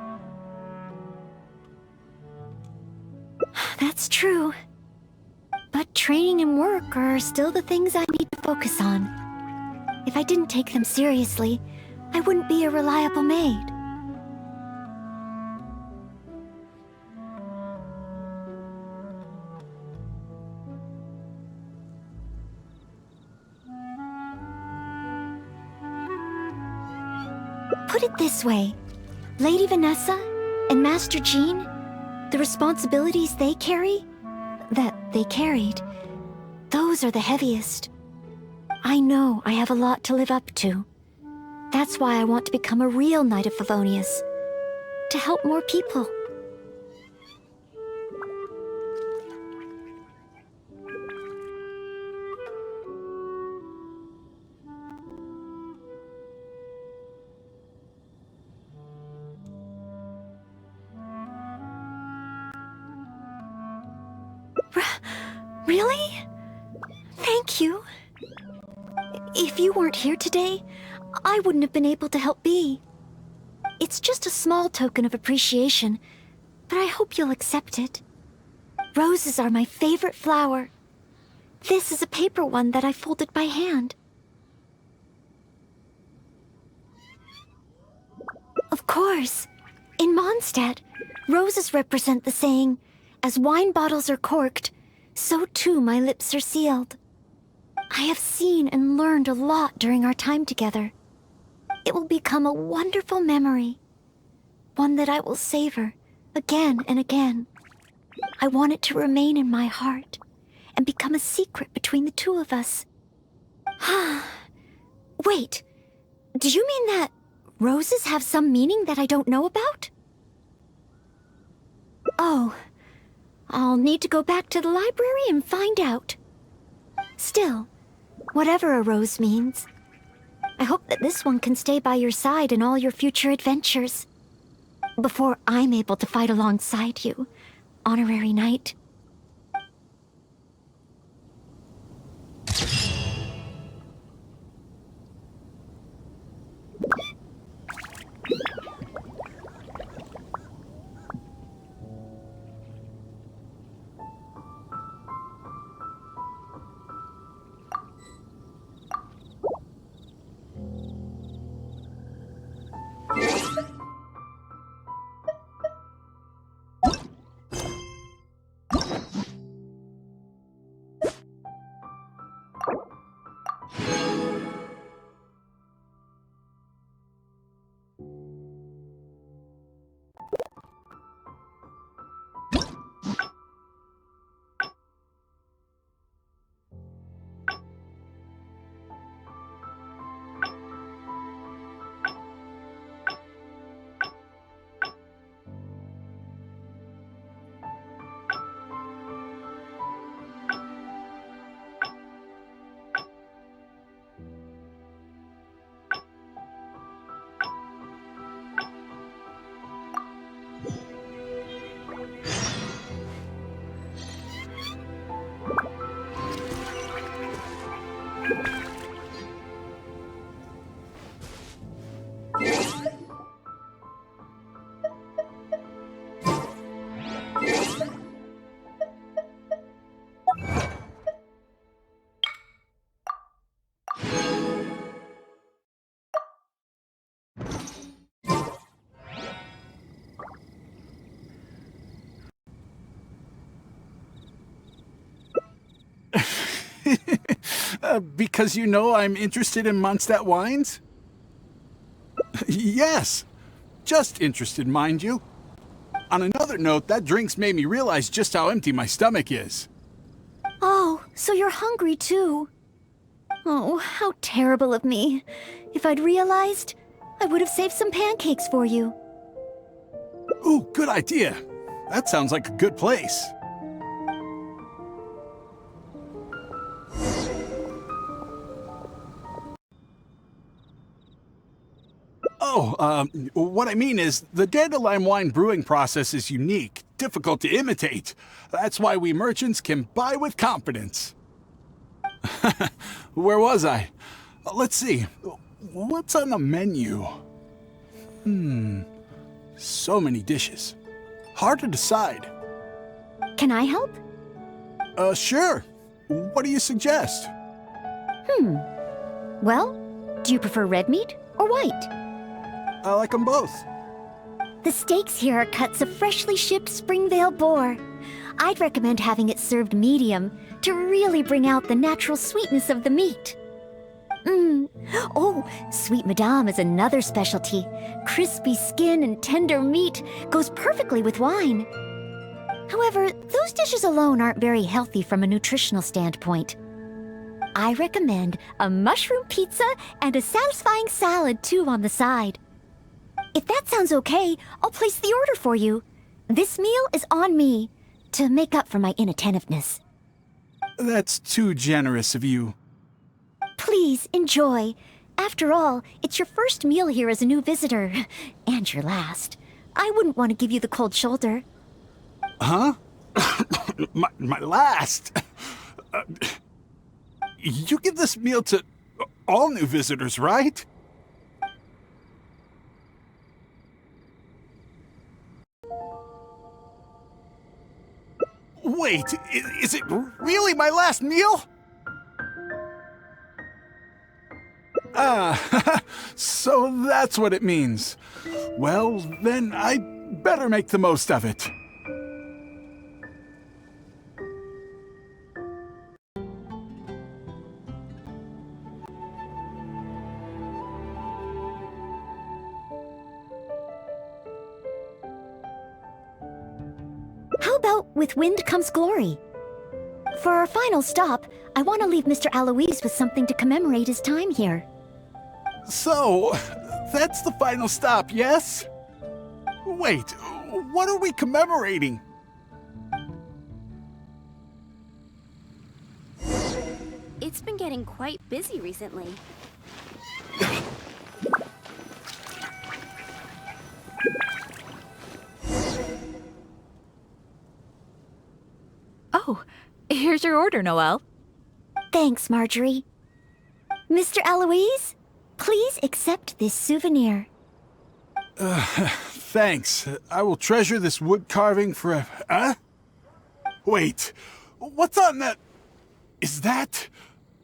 That's true. But training and work are still the things I need to focus on. If I didn't take them seriously, I wouldn't be a reliable maid. Put it this way, Lady Vanessa and Master Jean, the responsibilities they carry, that they carried, those are the heaviest. I know I have a lot to live up to. That's why I want to become a real Knight of Favonius. To help more people. Really? Thank you. If you weren't here today, I wouldn't have been able to help Bea. It's just a small token of appreciation, but I hope you'll accept it. Roses are my favorite flower. This is a paper one that I folded by hand. Of course. In Mondstadt, roses represent the saying, "As wine bottles are corked, so too my lips are sealed." I have seen and learned a lot during our time together. It will become a wonderful memory. One that I will savor again and again. I want it to remain in my heart and become a secret between the two of us. Wait, do you mean that roses have some meaning that I don't know about? Oh, I'll need to go back to the library and find out. Still, whatever a rose means, I hope that this one can stay by your side in all your future adventures. Before I'm able to fight alongside you, Honorary Knight. Because you know I'm interested in Mondstadt wines? Yes, just interested, mind you. On another note, that drink's made me realize just how empty my stomach is. Oh, so you're hungry too. Oh, how terrible of me. If I'd realized, I would have saved some pancakes for you. Ooh, good idea. That sounds like a good place. Oh, what I mean is, the dandelion wine brewing process is unique, difficult to imitate. That's why we merchants can buy with confidence. Where was I? Let's see. What's on the menu? So many dishes. Hard to decide. Can I help? Sure. What do you suggest? Well, do you prefer red meat or white? I like them both. The steaks here are cuts of freshly shipped Springvale boar. I'd recommend having it served medium to really bring out the natural sweetness of the meat. Oh, Sweet Madame is another specialty. Crispy skin and tender meat goes perfectly with wine. However, those dishes alone aren't very healthy from a nutritional standpoint. I recommend a mushroom pizza and a satisfying salad too on the side. If that sounds okay, I'll place the order for you. This meal is on me, to make up for my inattentiveness. That's too generous of you. Please, enjoy. After all, it's your first meal here as a new visitor. And your last. I wouldn't want to give you the cold shoulder. Huh? my last? You give this meal to all new visitors, right? Wait, is it really my last meal? Ah, so that's what it means. Well, then I'd better make the most of it. How about with wind comes glory? For our final stop, I want to leave Mr. Alois with something to commemorate his time here. So, that's the final stop, yes? Wait, what are we commemorating? It's been getting quite busy recently. Oh, here's your order, Noelle. Thanks, Marjorie. Mr. Alois, please accept this souvenir. Thanks. I will treasure this wood carving forever. Huh? Wait, what's on that? Is that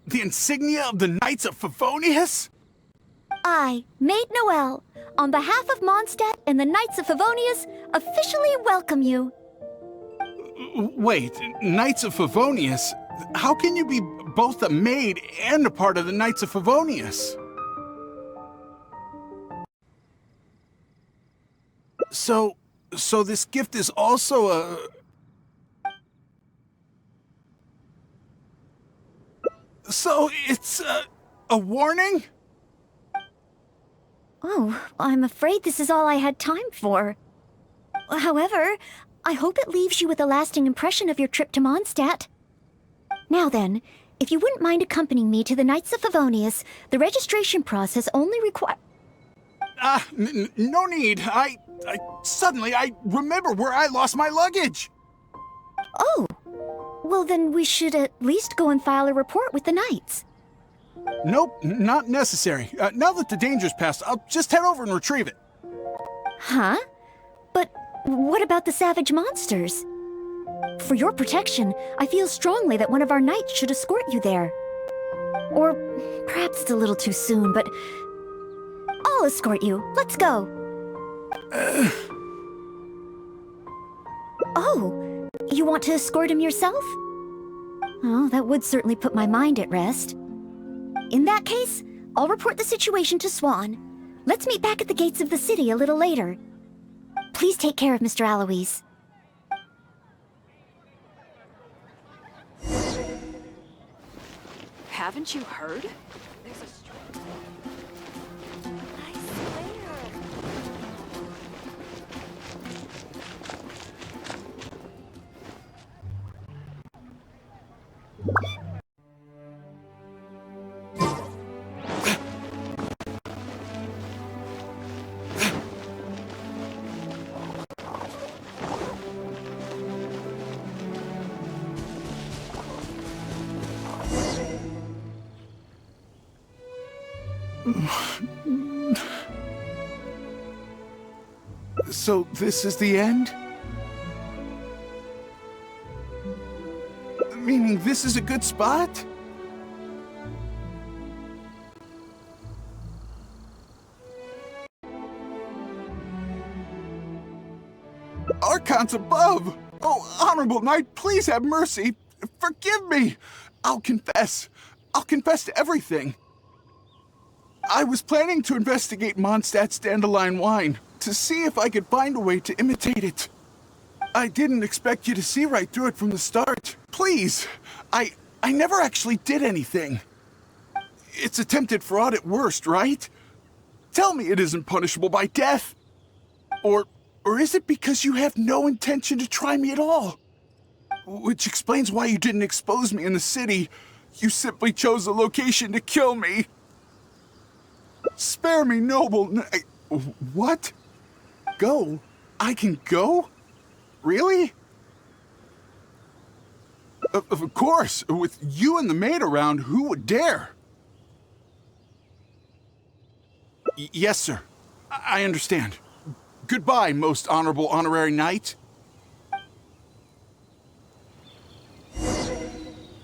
the insignia of the Knights of Favinous? I, Maid Noelle, on behalf of Mondstadt and the Knights of Favinous, officially welcome you. Wait, Knights of Favinous? How can you be both a maid and a part of the Knights of Favinous? So this gift is also a... So it's a warning? Oh, I'm afraid this is all I had time for. However, I hope it leaves you with a lasting impression of your trip to Mondstadt. Now then, if you wouldn't mind accompanying me to the Knights of Favinous, the registration process only requires... No need. Suddenly I remember where I lost my luggage. Oh, well then we should at least go and file a report with the Knights. Nope, not necessary. Now that the danger's passed, I'll just head over and retrieve it. Huh? But what about the savage monsters? For your protection, I feel strongly that one of our knights should escort you there. Or perhaps it's a little too soon, but I'll escort you. Let's go. Oh, you want to escort him yourself? Oh, that would certainly put my mind at rest. In that case, I'll report the situation to Swan. Let's meet back at the gates of the city a little later. Please take care of Mr. Alois. Haven't you heard? There's a strike. I swear. So this is the end? Meaning this is a good spot? Archons above! Oh, Honorable Knight, please have mercy! Forgive me! I'll confess to everything. I was planning to investigate Mondstadt's dandelion wine, to see if I could find a way to imitate it. I didn't expect you to see right through it from the start. Please, I I never actually did anything. It's attempted fraud at worst, right? Tell me it isn't punishable by death. Or is it because you have no intention to try me at all? Which explains why you didn't expose me in the city. You simply chose a location to kill me. Spare me, noble. What? Go? I can go? Really? Of course. With you and the maid around, who would dare? Yes, sir. I understand. Goodbye, most honorable honorary knight.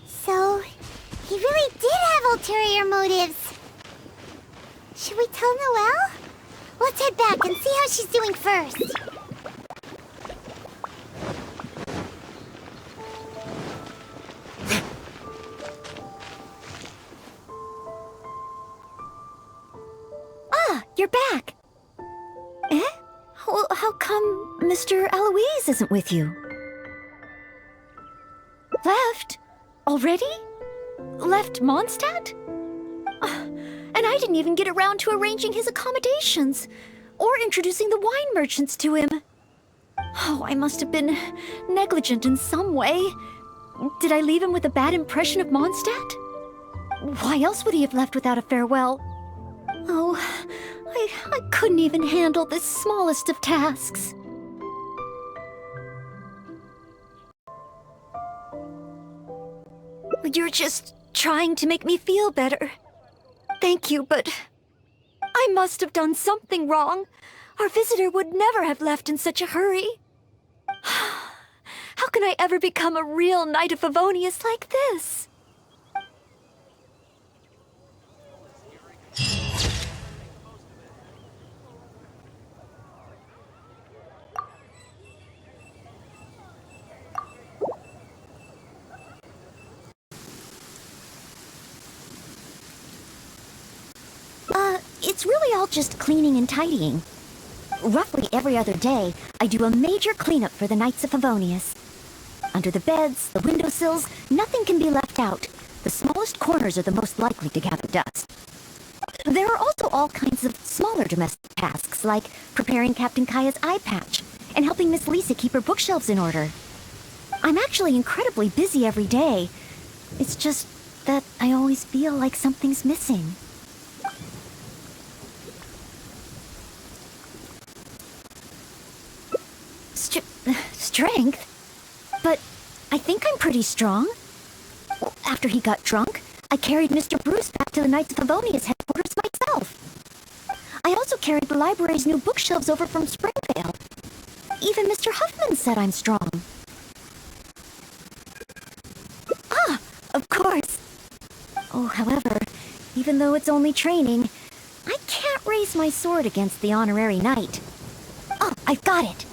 So, he really did have ulterior motives. Should we tell Noelle? Let's head back and see how she's doing first. Ah, you're back. Eh? Well, how come Mr. Eloise isn't with you? Left? Already? Left Mondstadt? And I didn't even get around to arranging his accommodations, or introducing the wine merchants to him. Oh, I must have been negligent in some way. Did I leave him with a bad impression of Mondstadt? Why else would he have left without a farewell? Oh, I couldn't even handle this smallest of tasks. You're just trying to make me feel better. Thank you, but I must have done something wrong. Our visitor would never have left in such a hurry. How can I ever become a real Knight of Favonius like this? It's really all just cleaning and tidying. Roughly every other day, I do a major cleanup for the Knights of Favonius. Under the beds, the windowsills, nothing can be left out. The smallest corners are the most likely to gather dust. There are also all kinds of smaller domestic tasks, like preparing Captain Kaya's eye patch and helping Miss Lisa keep her bookshelves in order. I'm actually incredibly busy every day. It's just that I always feel like something's missing. Strength? But I think I'm pretty strong. After he got drunk, I carried Mr. Bruce back to the Knights of Favonius headquarters myself. I also carried the library's new bookshelves over from Springvale. Even Mr. Huffman said I'm strong. Ah, of course. Oh, however, even though it's only training, I can't raise my sword against the honorary knight. Oh, I've got it.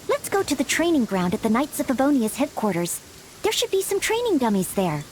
Let's go to the training ground at the Knights of Favonius headquarters. There should be some training dummies there.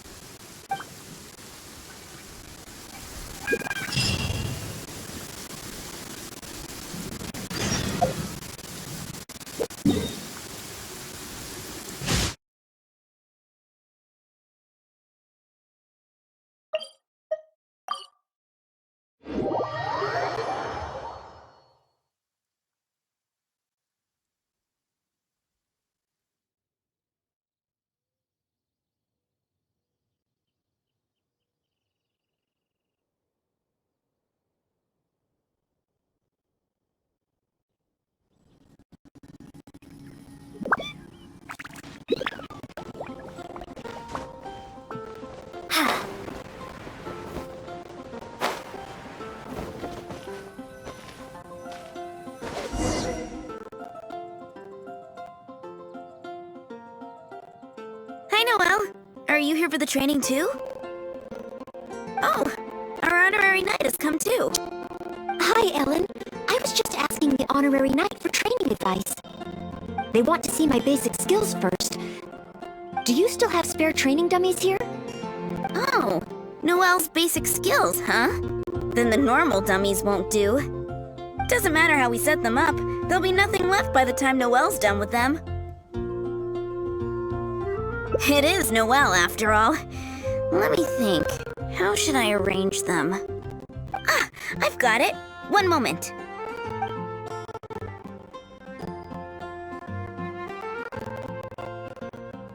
Hi, Noelle. Are you here for the training too? Oh, our honorary knight has come too. Hi, Ellen. I was just asking the honorary knight for training advice. They want to see my basic skills first. Do you still have spare training dummies here? Oh, Noelle's basic skills, huh? Then the normal dummies won't do. Doesn't matter how we set them up, there'll be nothing left by the time Noelle's done with them. It is Noelle, after all. Let me think. How should I arrange them? Ah, I've got it. One moment.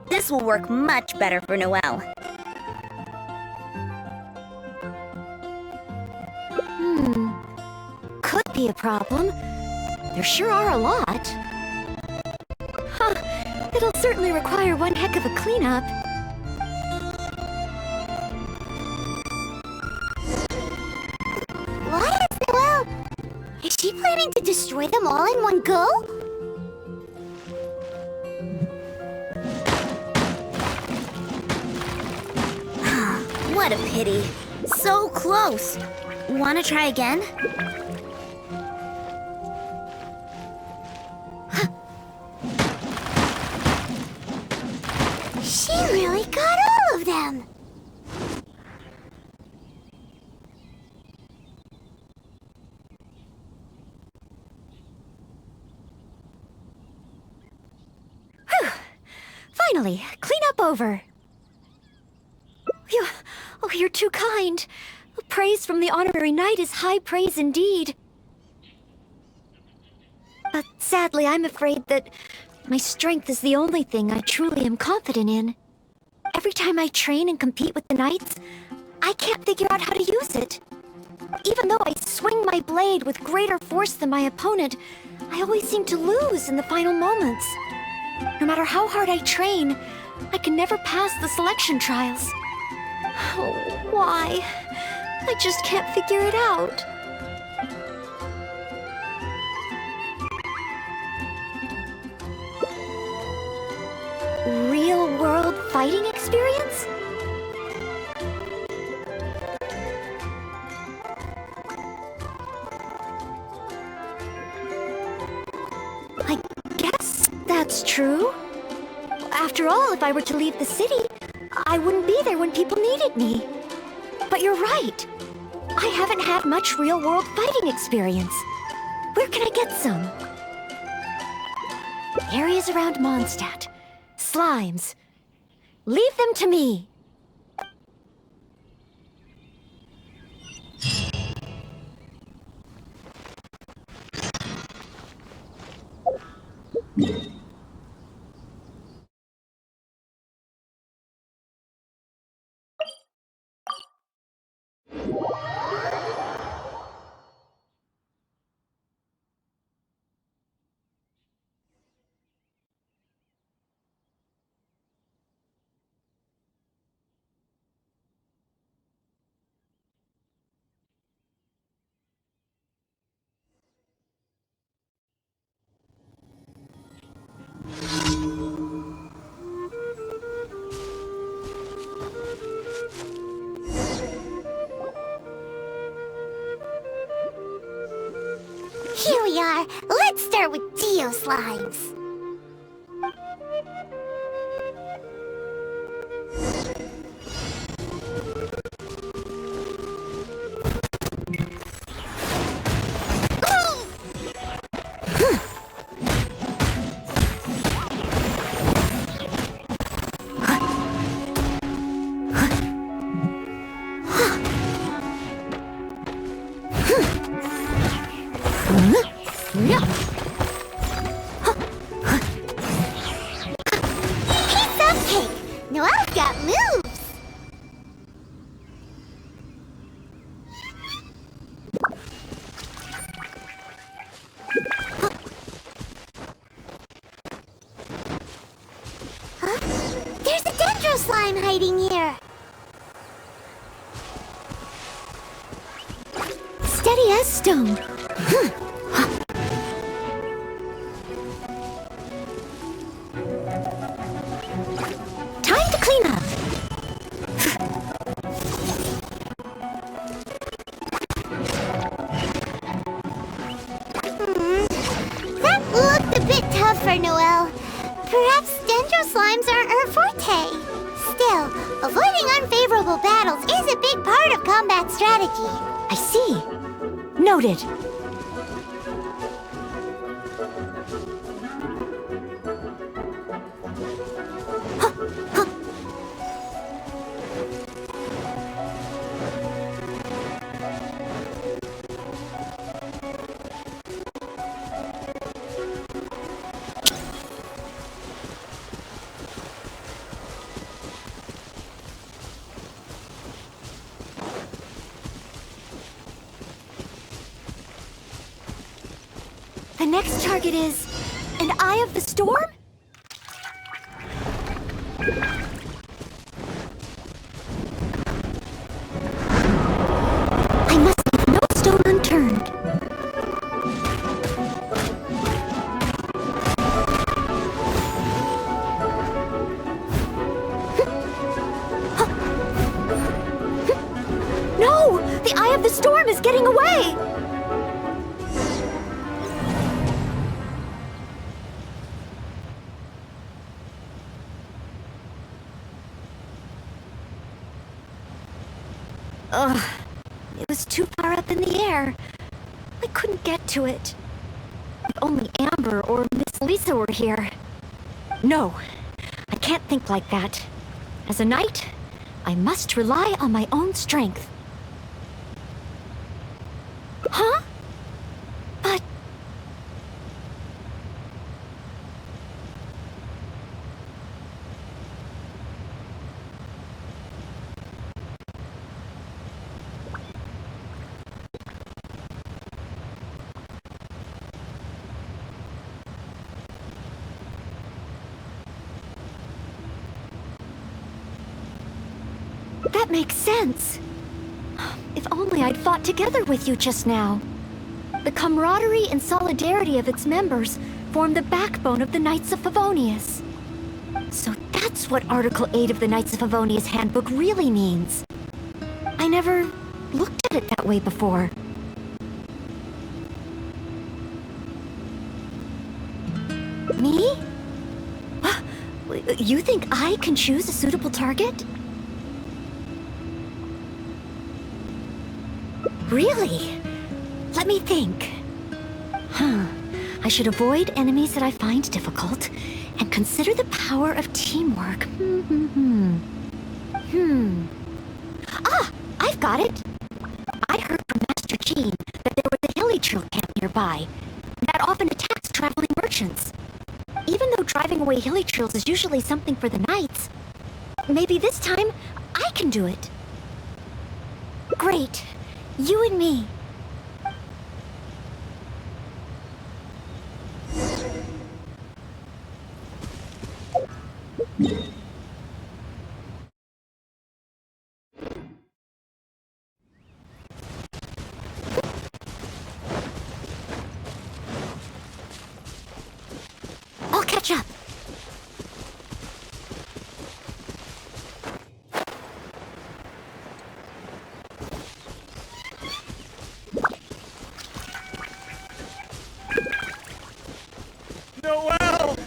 This will work much better for Noelle. Could be a problem. There sure are a lot. Huh, it'll certainly require one heck of a cleanup. What is Noelle? Is she planning to destroy them all in one go? What a pity. So close. Wanna try again? She really got all of them! Finally, cleanup over. You're too kind. Praise from the honorary knight is high praise indeed. But sadly, I'm afraid that my strength is the only thing I truly am confident in. Every time I train and compete with the knights, I can't figure out how to use it. Even though I swing my blade with greater force than my opponent, I always seem to lose in the final moments. No matter how hard I train, I can never pass the selection trials. Oh, why? I just can't figure it out. Real-world fighting experience? I guess that's true. After all, if I were to leave the city, I wouldn't be there when people needed me. But you're right. I haven't had much real-world fighting experience. Where can I get some? Areas around Mondstadt. Slimes. Leave them to me. Here we are. Let's start with Dio Slimes. Piece of cake! Noelle's got moves! Huh? There's a Dendro Slime hiding here! Steady as stone. Time to clean up. That looked a bit tough for Noelle. Perhaps Dendro Slimes aren't her forte. Still, avoiding unfavorable battles is a big part of combat strategy. I see. Noted. The next target is an Eye of the Storm? I must leave no stone unturned. No! The Eye of the Storm is getting away! Ugh. It was too far up in the air. I couldn't get to it. If only Amber or Miss Lisa were here. No, I can't think like that. As a knight, I must rely on my own strength. Huh? But... That makes sense. If only I'd fought together with you just now. The camaraderie and solidarity of its members form the backbone of the Knights of Favonius. So that's what Article 8 of the Knights of Favonius Handbook really means. I never looked at it that way before. Me? You think I can choose a suitable target? Really? Let me think. I should avoid enemies that I find difficult and consider the power of teamwork. Ah! I've got it! I heard from Master Jean that there was a hilly trail camp nearby that often attacks traveling merchants. Even though driving away hilly trails is usually something for the knights, maybe this time I can do it. Great! You and me. I'll catch up. Noelle!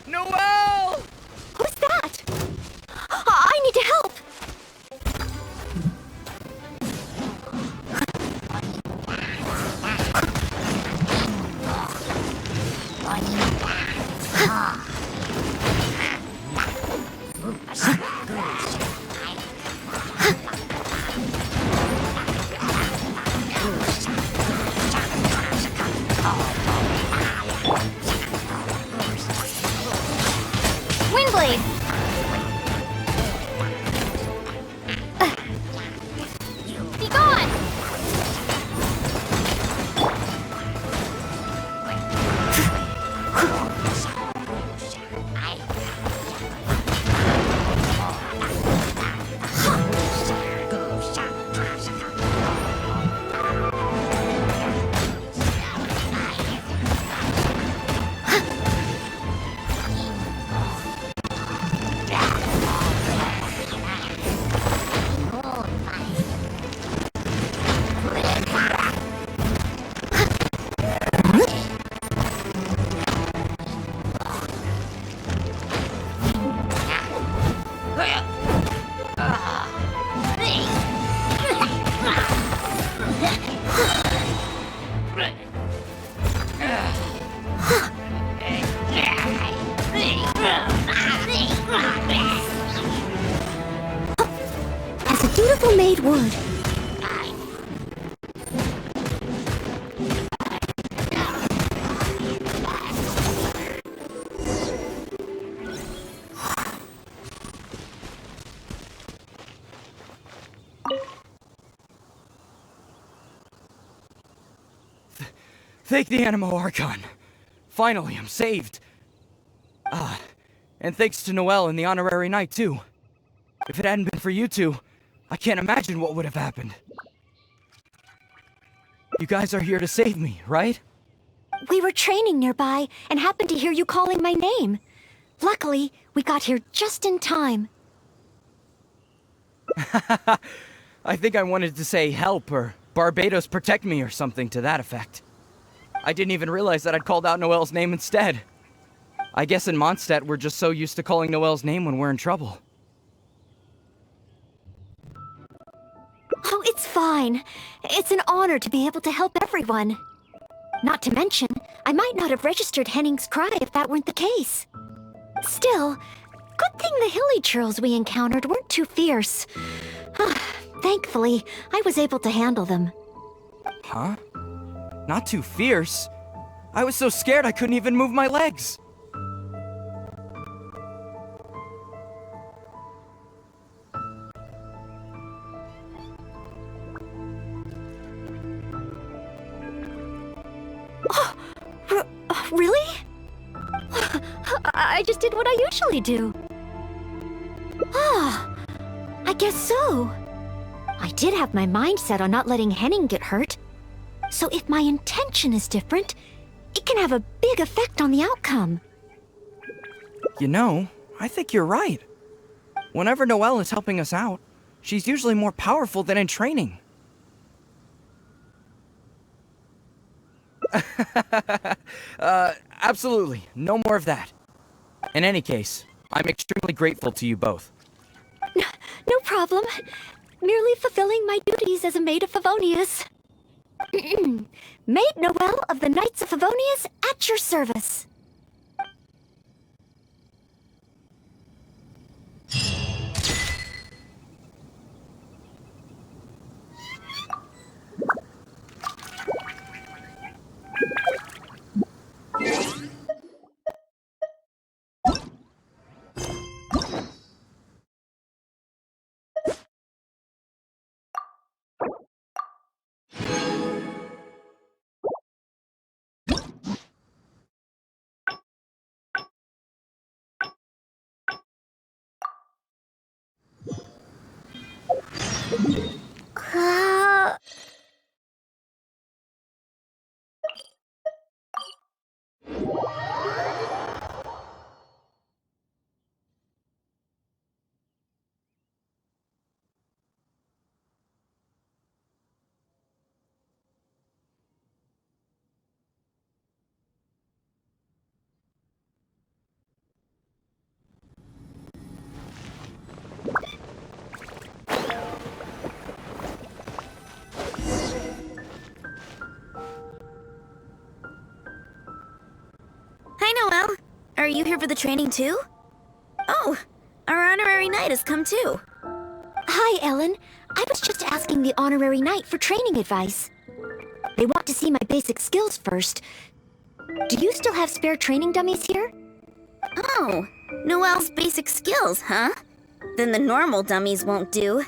Noelle! Who's that? I need to help! Windblade! Be gone! As a dutiful maid would. Thank the Animo Archon. Finally, I'm saved. And thanks to Noelle and the Honorary Knight, too. If it hadn't been for you two, I can't imagine what would have happened. You guys are here to save me, right? We were training nearby and happened to hear you calling my name. Luckily, we got here just in time. I think I wanted to say help or Barbados protect me or something to that effect. I didn't even realize that I'd called out Noelle's name instead. I guess in Mondstadt we're just so used to calling Noelle's name when we're in trouble. Oh, it's fine. It's an honor to be able to help everyone. Not to mention, I might not have registered Henning's cry if that weren't the case. Still, good thing the hilly churls we encountered weren't too fierce. Thankfully, I was able to handle them. Huh? Not too fierce? I was so scared I couldn't even move my legs. Really? I just did what I usually do. I guess so. I did have my mind set on not letting Henning get hurt. So if my intention is different, it can have a big effect on the outcome. You know, I think you're right. Whenever Noelle is helping us out, she's usually more powerful than in training. Absolutely. No more of that. In any case, I'm extremely grateful to you both. No problem. Merely fulfilling my duties as a maid of Favonius. Maid Noelle of the Knights of Favinous at your service. Hi, Noelle. Are you here for the training too? Oh, our honorary knight has come too. Hi, Ellen. I was just asking the honorary knight for training advice. They want to see my basic skills first. Do you still have spare training dummies here? Oh, Noelle's basic skills, huh? Then the normal dummies won't do.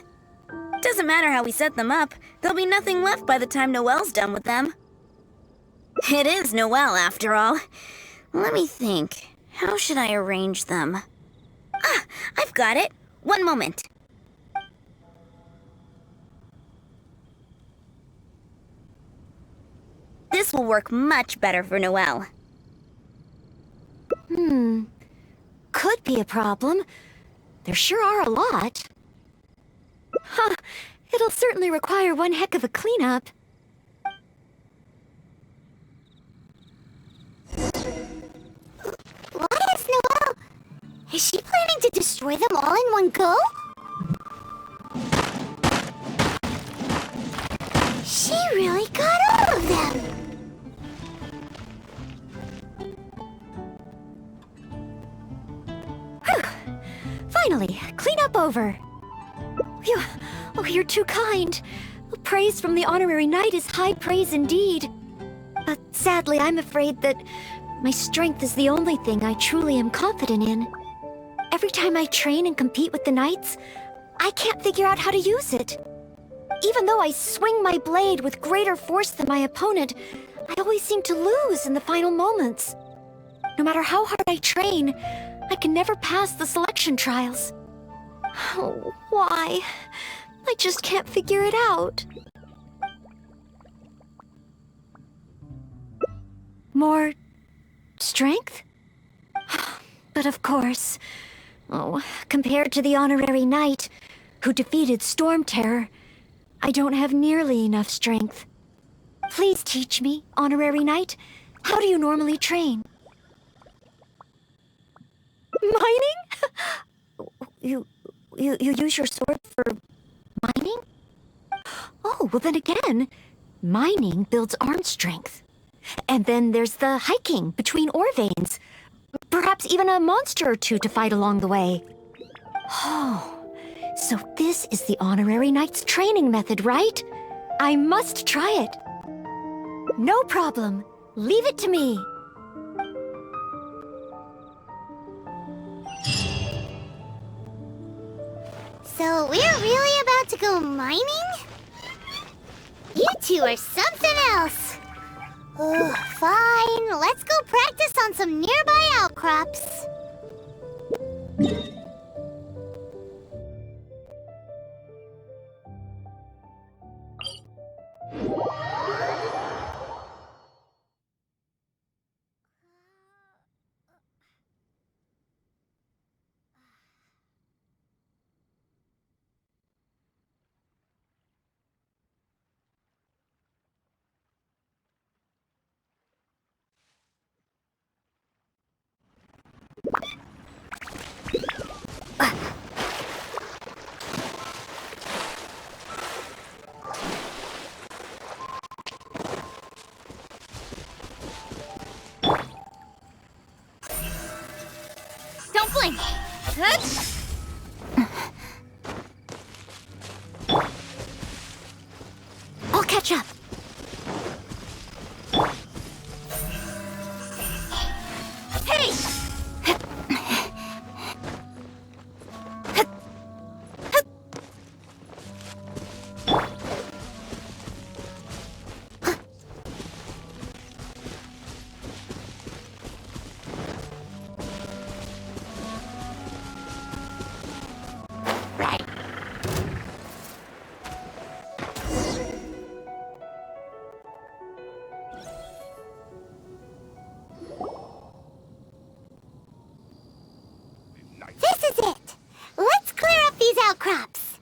Doesn't matter how we set them up, there'll be nothing left by the time Noelle's done with them. It is Noelle, after all. Let me think. How should I arrange them? Ah, I've got it. One moment. This will work much better for Noelle. Could be a problem. There sure are a lot. It'll certainly require one heck of a cleanup. What is Noelle? Is she planning to destroy them all in one go? She really got all of them! Finally, cleanup over. You're too kind. Praise from the honorary knight is high praise indeed. But sadly, I'm afraid that my strength is the only thing I truly am confident in. Every time I train and compete with the knights, I can't figure out how to use it. Even though I swing my blade with greater force than my opponent, I always seem to lose in the final moments. No matter how hard I train, I can never pass the selection trials. Oh, why? I just can't figure it out. More strength? But of course. Oh, compared to the honorary knight who defeated Storm Terror, I don't have nearly enough strength. Please teach me, honorary knight. How do you normally train? Mining? You use your sword for mining? Oh, well then again, mining builds arm strength. And then there's the hiking between ore veins. Perhaps even a monster or two to fight along the way. Oh, so this is the honorary knight's training method, right? I must try it. No problem. Leave it to me. So we're really about to go mining? You two are something else. Ugh, fine, let's go practice on some nearby outcrops. Don't blink! I'll catch up. Hey! This is it. Let's clear up these outcrops.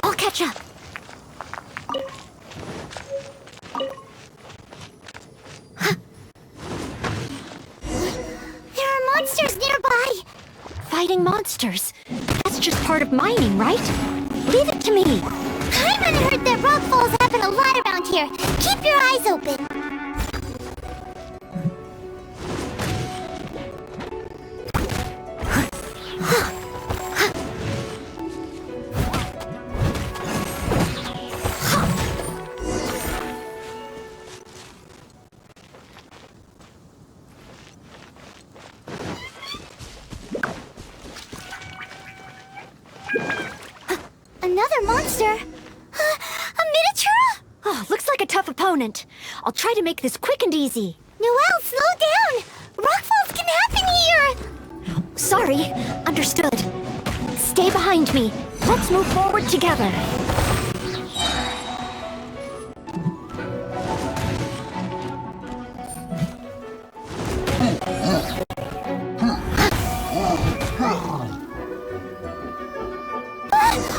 I'll catch up. There are monsters nearby. Fighting monsters. That's just part of mining, right? Leave it to me. I've heard that rock falls happen a lot around here. Keep your eyes open. Another monster? A miniature? Oh, looks like a tough opponent. I'll try to make this quick and easy. Noelle, slow down! Rockfalls can happen here! Sorry. Understood. Stay behind me. Let's move forward together.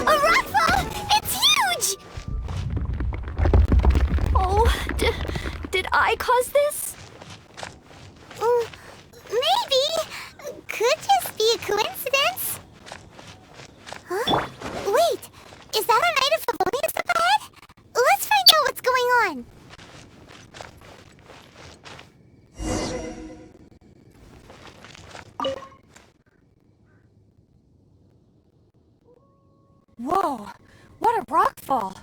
A rockfall! It's huge! Oh, did I cause this? Maybe. Could just be a coincidence. Huh? Wait, is that a Knight of Favinous up ahead? Let's find out what's going on. Whoa, what a rockfall!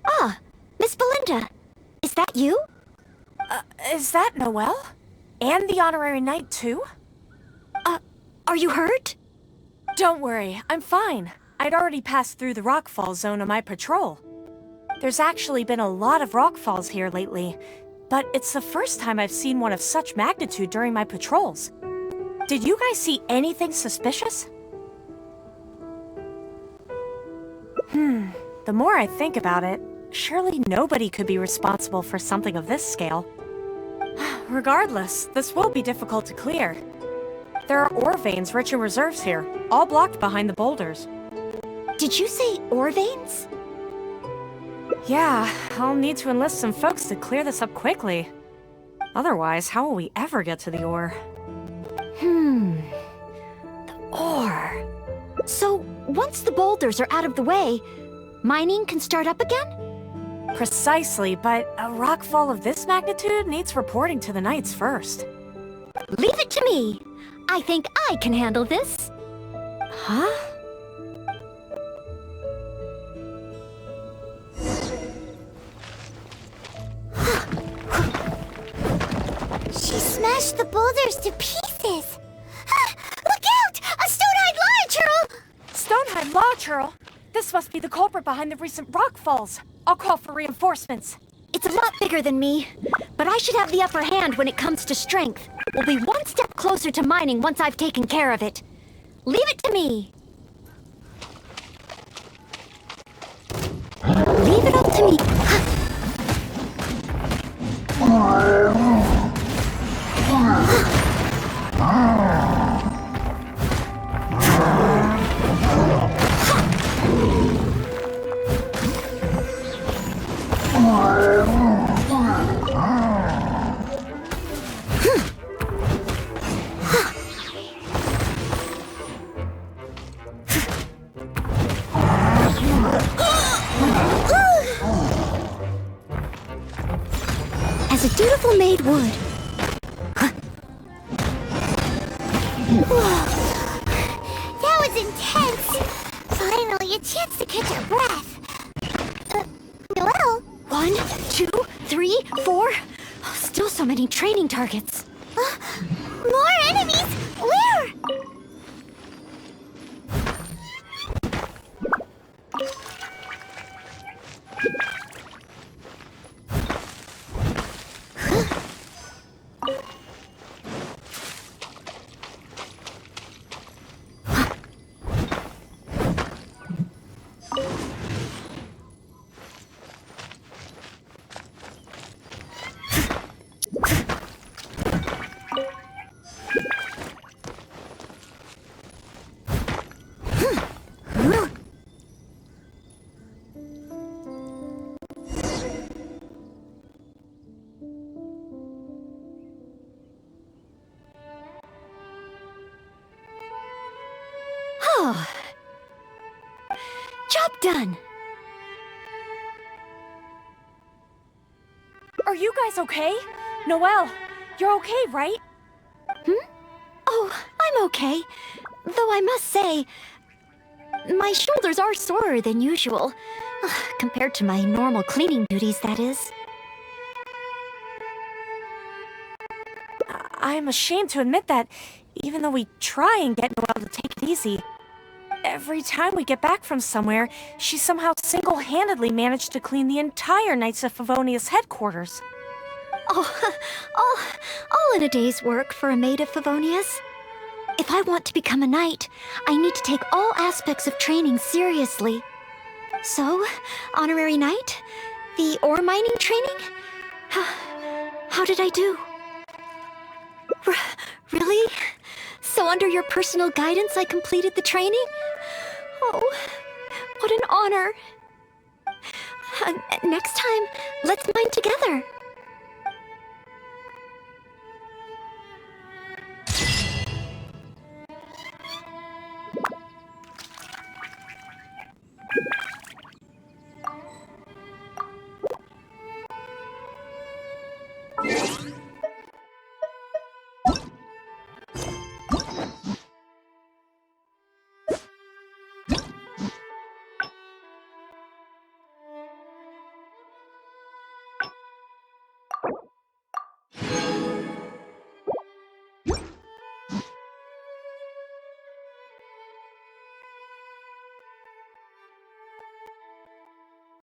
Ah, Miss Belinda. Is that you? Is that Noelle? And the honorary knight, too? Are you hurt? Don't worry, I'm fine. I'd already passed through the rockfall zone on my patrol. There's actually been a lot of rockfalls here lately, but it's the first time I've seen one of such magnitude during my patrols. Did you guys see anything suspicious? The more I think about it, surely nobody could be responsible for something of this scale. Regardless, this will be difficult to clear. There are ore veins rich in reserves here, all blocked behind the boulders. Did you say ore veins? Yeah, I'll need to enlist some folks to clear this up quickly. Otherwise, how will we ever get to the ore? The ore. So, once the boulders are out of the way, mining can start up again? Precisely, but a rockfall of this magnitude needs reporting to the Knights first. Leave it to me. I think I can handle this. Huh? She smashed the boulders to pieces. Look out! A stone-eyed lava churl! Stone-eyed lava churl? This must be the culprit behind the recent rockfalls. I'll call for reinforcements. It's a lot bigger than me, but I should have the upper hand when it comes to strength. We'll be one step closer to mining once I've taken care of it. Leave it to me. Leave it up to me. As a dutiful maid would. That was intense. Finally, a chance to catch our breath. Noelle? 1, 2, 3, 4. Still so many training targets. More enemies? Where? Job done. Are you guys okay? Noelle, you're okay, right? Oh, I'm okay. Though I must say, my shoulders are sorer than usual. Compared to my normal cleaning duties, that is. I'm ashamed to admit that, even though we try and get Noelle to take it easy, every time we get back from somewhere, she somehow single-handedly managed to clean the entire Knights of Favinous headquarters. Oh, all in a day's work for a maid of Favinous. If I want to become a knight, I need to take all aspects of training seriously. So, honorary knight, the ore mining training? How did I do? Really? So under your personal guidance I completed the training? Oh, what an honor. Next time, let's mine together.